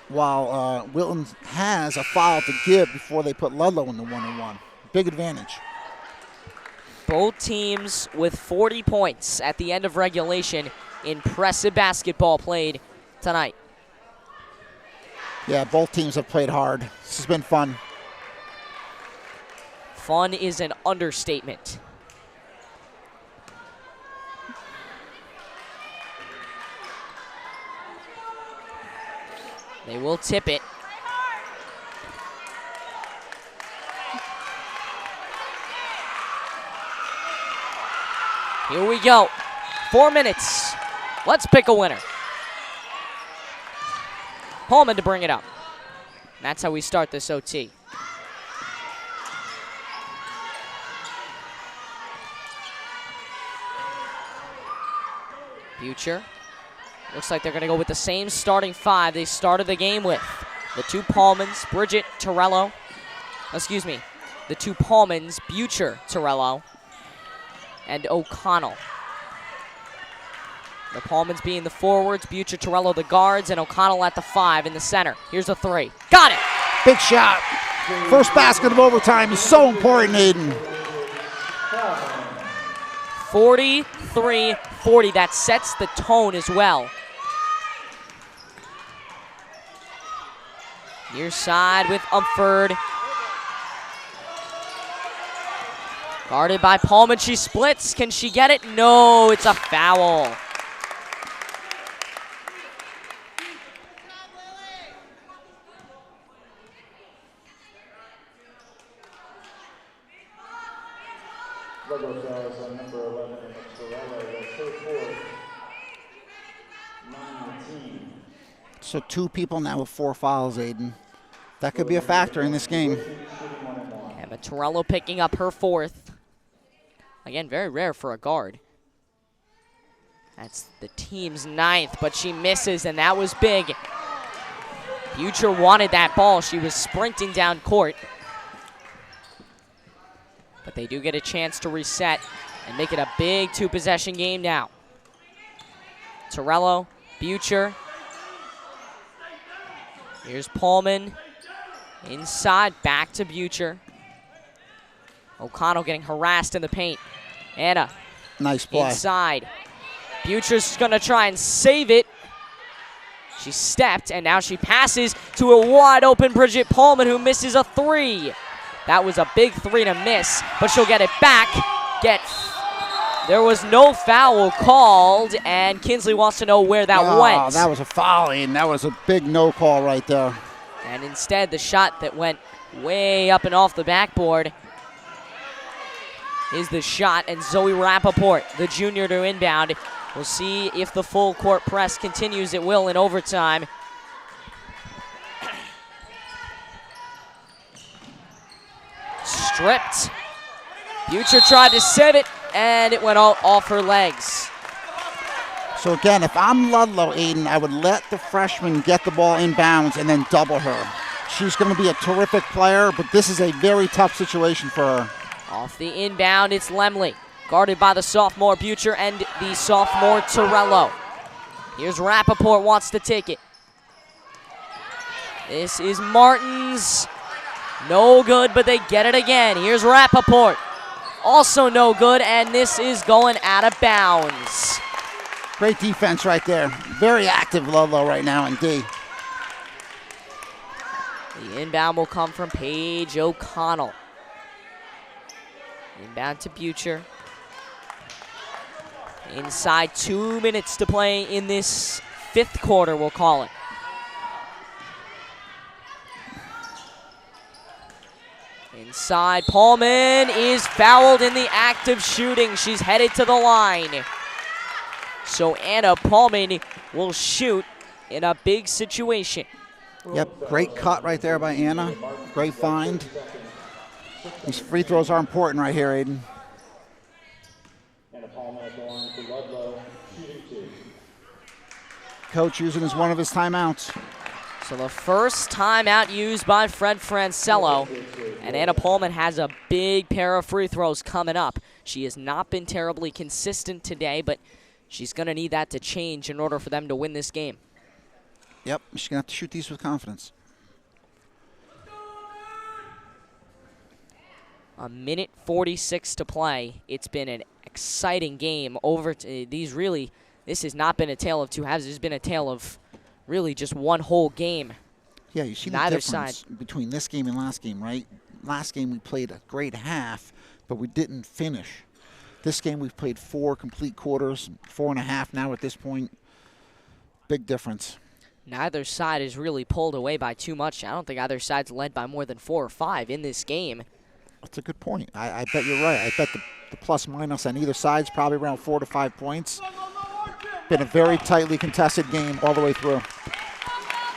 while Wilton has a foul to give before they put Ludlowe in the 1-and-1. Big advantage. Both teams with 40 points at the end of regulation. Impressive basketball played tonight. Yeah, both teams have played hard. This has been fun. Fun is an understatement. They will tip it. Here we go. 4 minutes. Let's pick a winner. Pullman to bring it up. That's how we start this OT. Butcher. Looks like they're going to go with the same starting 5 they started the game with. The 2 Pullmans, Bridget, Torello. Excuse me. The 2 Pullmans, Butcher, Torello, and O'Connell. The Pullmans being the forwards, Butcher, Torello the guards, and O'Connell at the 5 in the center. Here's a 3. Got it! Big shot. First basket of overtime is so important, Aiden. 43-40. That sets the tone as well. Near side with Umford. Guarded by Pullman. She splits. Can she get it? No, it's a foul. Ludlowe fouls on number 11, Torello. That's her 4th. 9-19. So 2 people now with 4 fouls, Aiden. That could be a factor in this game. Yeah, but Torello picking up her 4th. Again, very rare for a guard. That's the team's 9th, but she misses, and that was big. Butcher wanted that ball. She was sprinting down court. But they do get a chance to reset and make it a big 2-possession game now. Torello, Butcher. Here's Pullman. Inside, back to Butcher. O'Connell getting harassed in the paint. Anna. Nice play. Inside. Butcher's gonna try and save it. She stepped, and now she passes to a wide open Bridget Pullman, who misses a 3. That was a big 3 to miss, but she'll get it back. There was no foul called, and Kinsley wants to know where that went. That was a foul, and that was a big no call right there. And instead, the shot that went way up and off the backboard is the shot, and Zoe Rappaport, the junior, to inbound. We'll see if the full court press continues. It will in overtime. Stripped. Butcher tried to save it, and it went off her legs. So again, if I'm Ludlowe, Aiden, I would let the freshman get the ball inbounds and then double her. She's going to be a terrific player, but this is a very tough situation for her. Off the inbound, it's Lemley, guarded by the sophomore Butcher and the sophomore Torello. Here's Rappaport, wants to take it. This is Martins. No good, but they get it again. Here's Rappaport. Also no good, and this is going out of bounds. Great defense right there. Very active Ludlowe right now in D. The inbound will come from Paige O'Connell. Inbound to Butcher. Inside 2 minutes to play in this fifth quarter, we'll call it. Inside, Paulman is fouled in the act of shooting. She's headed to the line. So Anna Paulman will shoot in a big situation. Yep, great cut right there by Anna. Great find. These free throws are important right here, Aiden. Coach using as one of his timeouts. So the first timeout used by Fred Francello. And Anna Paulman has a big pair of free throws coming up. She has not been terribly consistent today, but she's going to need that to change in order for them to win this game. Yep, she's going to have to shoot these with confidence. A minute 46 to play. It's been an exciting game. This has not been a tale of two halves. It's been a tale of really just one whole game. Yeah, you see the difference between this game and last game, right? Last game we played a great half, but we didn't finish. This game we've played 4 complete quarters, 4.5 now at this point. Big difference. Neither side is really pulled away by too much. I don't think either side's led by more than 4 or 5 in this game. That's a good point. I bet you're right. I bet the plus minus on either side's probably around 4 to 5 points. Been a very tightly contested game all the way through.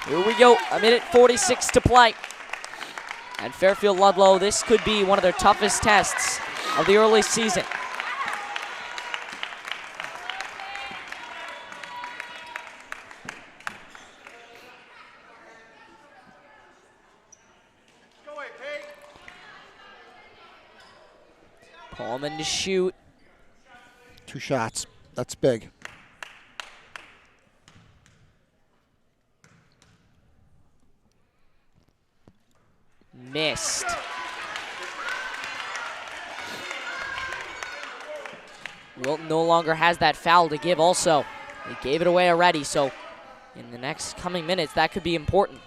Here we go, a minute 46 to play. And Fairfield Ludlowe, this could be one of their toughest tests of the early season. Paulman to shoot. 2 shots. That's big. Missed. Wilton no longer has that foul to give also. They gave it away already, so in the next coming minutes, that could be important.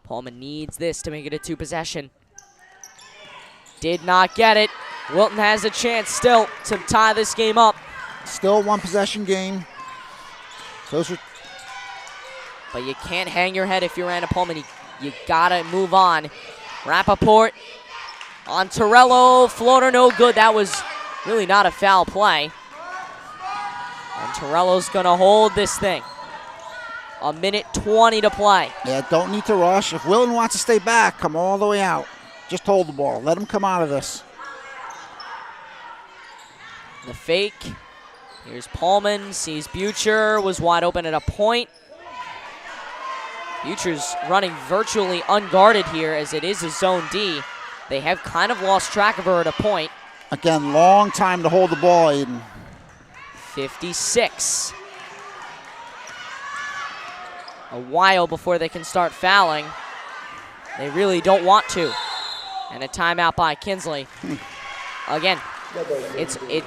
Paulman needs this to make it a 2-possession. Did not get it. Wilton has a chance still to tie this game up. Still 1-possession game. But you can't hang your head if you're Anna Paulman. You gotta move on. Rappaport on Torello. Floater no good. That was really not a foul play. And Torello's gonna hold this thing. A minute 20 to play. Yeah, don't need to rush. If Wilton wants to stay back, come all the way out. Just hold the ball. Let him come out of this. The fake. Here's Paulman. Sees Butcher. Was wide open at a point. Butcher's running virtually unguarded here as it is a zone D. They have kind of lost track of her at a point. Again, long time to hold the ball, Aiden. 56. A while before they can start fouling. They really don't want to. And a timeout by Kinsley. Again,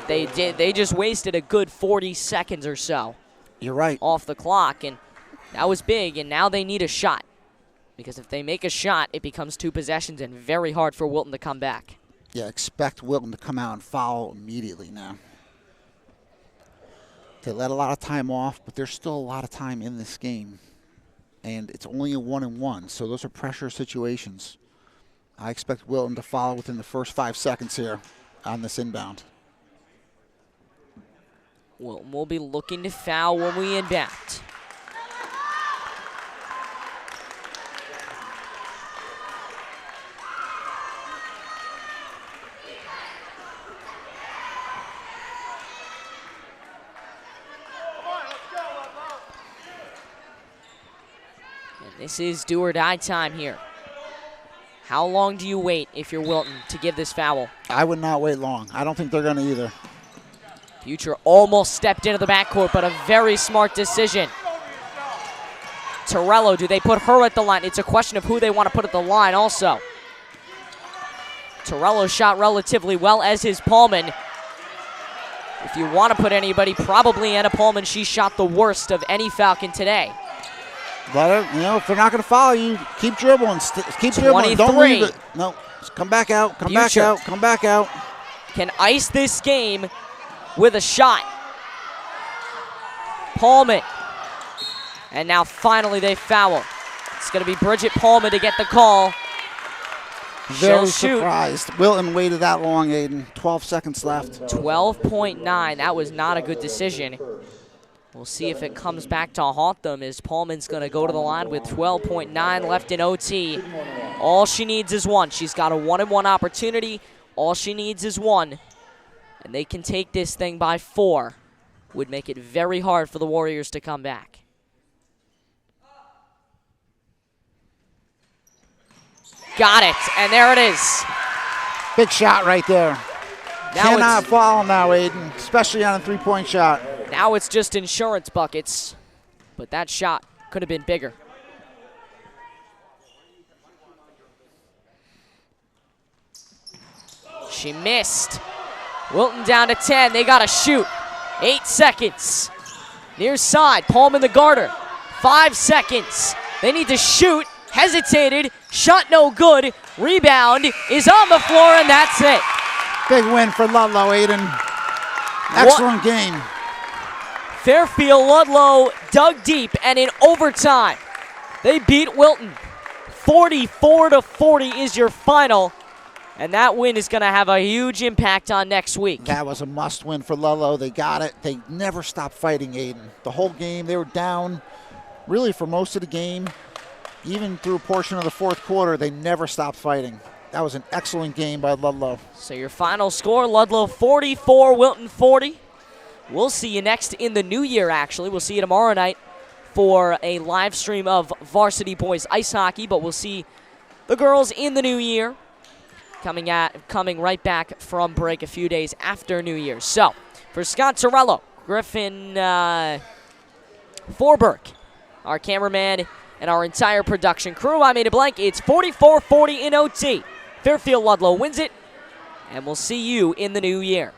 they just wasted a good 40 seconds or so. You're right. Off the clock, and that was big, and now they need a shot. Because if they make a shot, it becomes 2 possessions and very hard for Wilton to come back. Yeah, expect Wilton to come out and foul immediately now. They let a lot of time off, but there's still a lot of time in this game. And it's only a 1-and-1, so those are pressure situations. I expect Wilton to foul within the first 5 seconds here on this inbound. Wilton will be looking to foul when we inbound. This is do or die time here. How long do you wait if you're Wilton to give this foul? I would not wait long. I don't think they're going to either. Future almost stepped into the backcourt, but a very smart decision. Torello, do they put her at the line? It's a question of who they want to put at the line also. Torello shot relatively well, as his Paulman. If you want to put anybody, probably Anna Paulman. She shot the worst of any Falcon today. Let her, if they're not going to follow you, keep dribbling. Keep dribbling. Don't leave it. No, come back out. Come back out. Come back out. Can ice this game with a shot. Paulman. And now finally they foul. It's going to be Bridget Paulman to get the call. Very surprised. Wilton waited that long, Aiden. 12 seconds left. 12.9. That was not a good decision. We'll see if it comes back to haunt them, as Paulman's going to go to the line with 12.9 left in OT. All she needs is one. She's got a 1-and-1 opportunity. All she needs is one. And they can take this thing by 4. Would make it very hard for the Warriors to come back. Got it, and there it is. Big shot right there. Now cannot foul now, Aiden, especially on a three-point shot. Now it's just insurance buckets, but that shot could have been bigger. She missed. Wilton down to 10. They got to shoot. 8 seconds. Near side, Paulman the guarder. 5 seconds. They need to shoot. Hesitated. Shot no good. Rebound is on the floor, and that's it. Big win for Ludlowe, Aiden. Excellent game. Fairfield Ludlowe dug deep, and in overtime, they beat Wilton. 44-40 is your final, and that win is going to have a huge impact on next week. That was a must-win for Ludlowe. They got it. They never stopped fighting, Aiden. The whole game, they were down really for most of the game. Even through a portion of the fourth quarter, they never stopped fighting. That was an excellent game by Ludlowe. So your final score, Ludlowe 44, Wilton 40. We'll see you next in the new year, actually. We'll see you tomorrow night for a live stream of varsity boys ice hockey, but we'll see the girls in the new year coming right back from break a few days after New Year's. So for Scott Torello, Griffin Forberg, our cameraman, and our entire production crew, I'm Ada Blank. It's 44-40 in OT. Fairfield Ludlowe wins it, and we'll see you in the new year.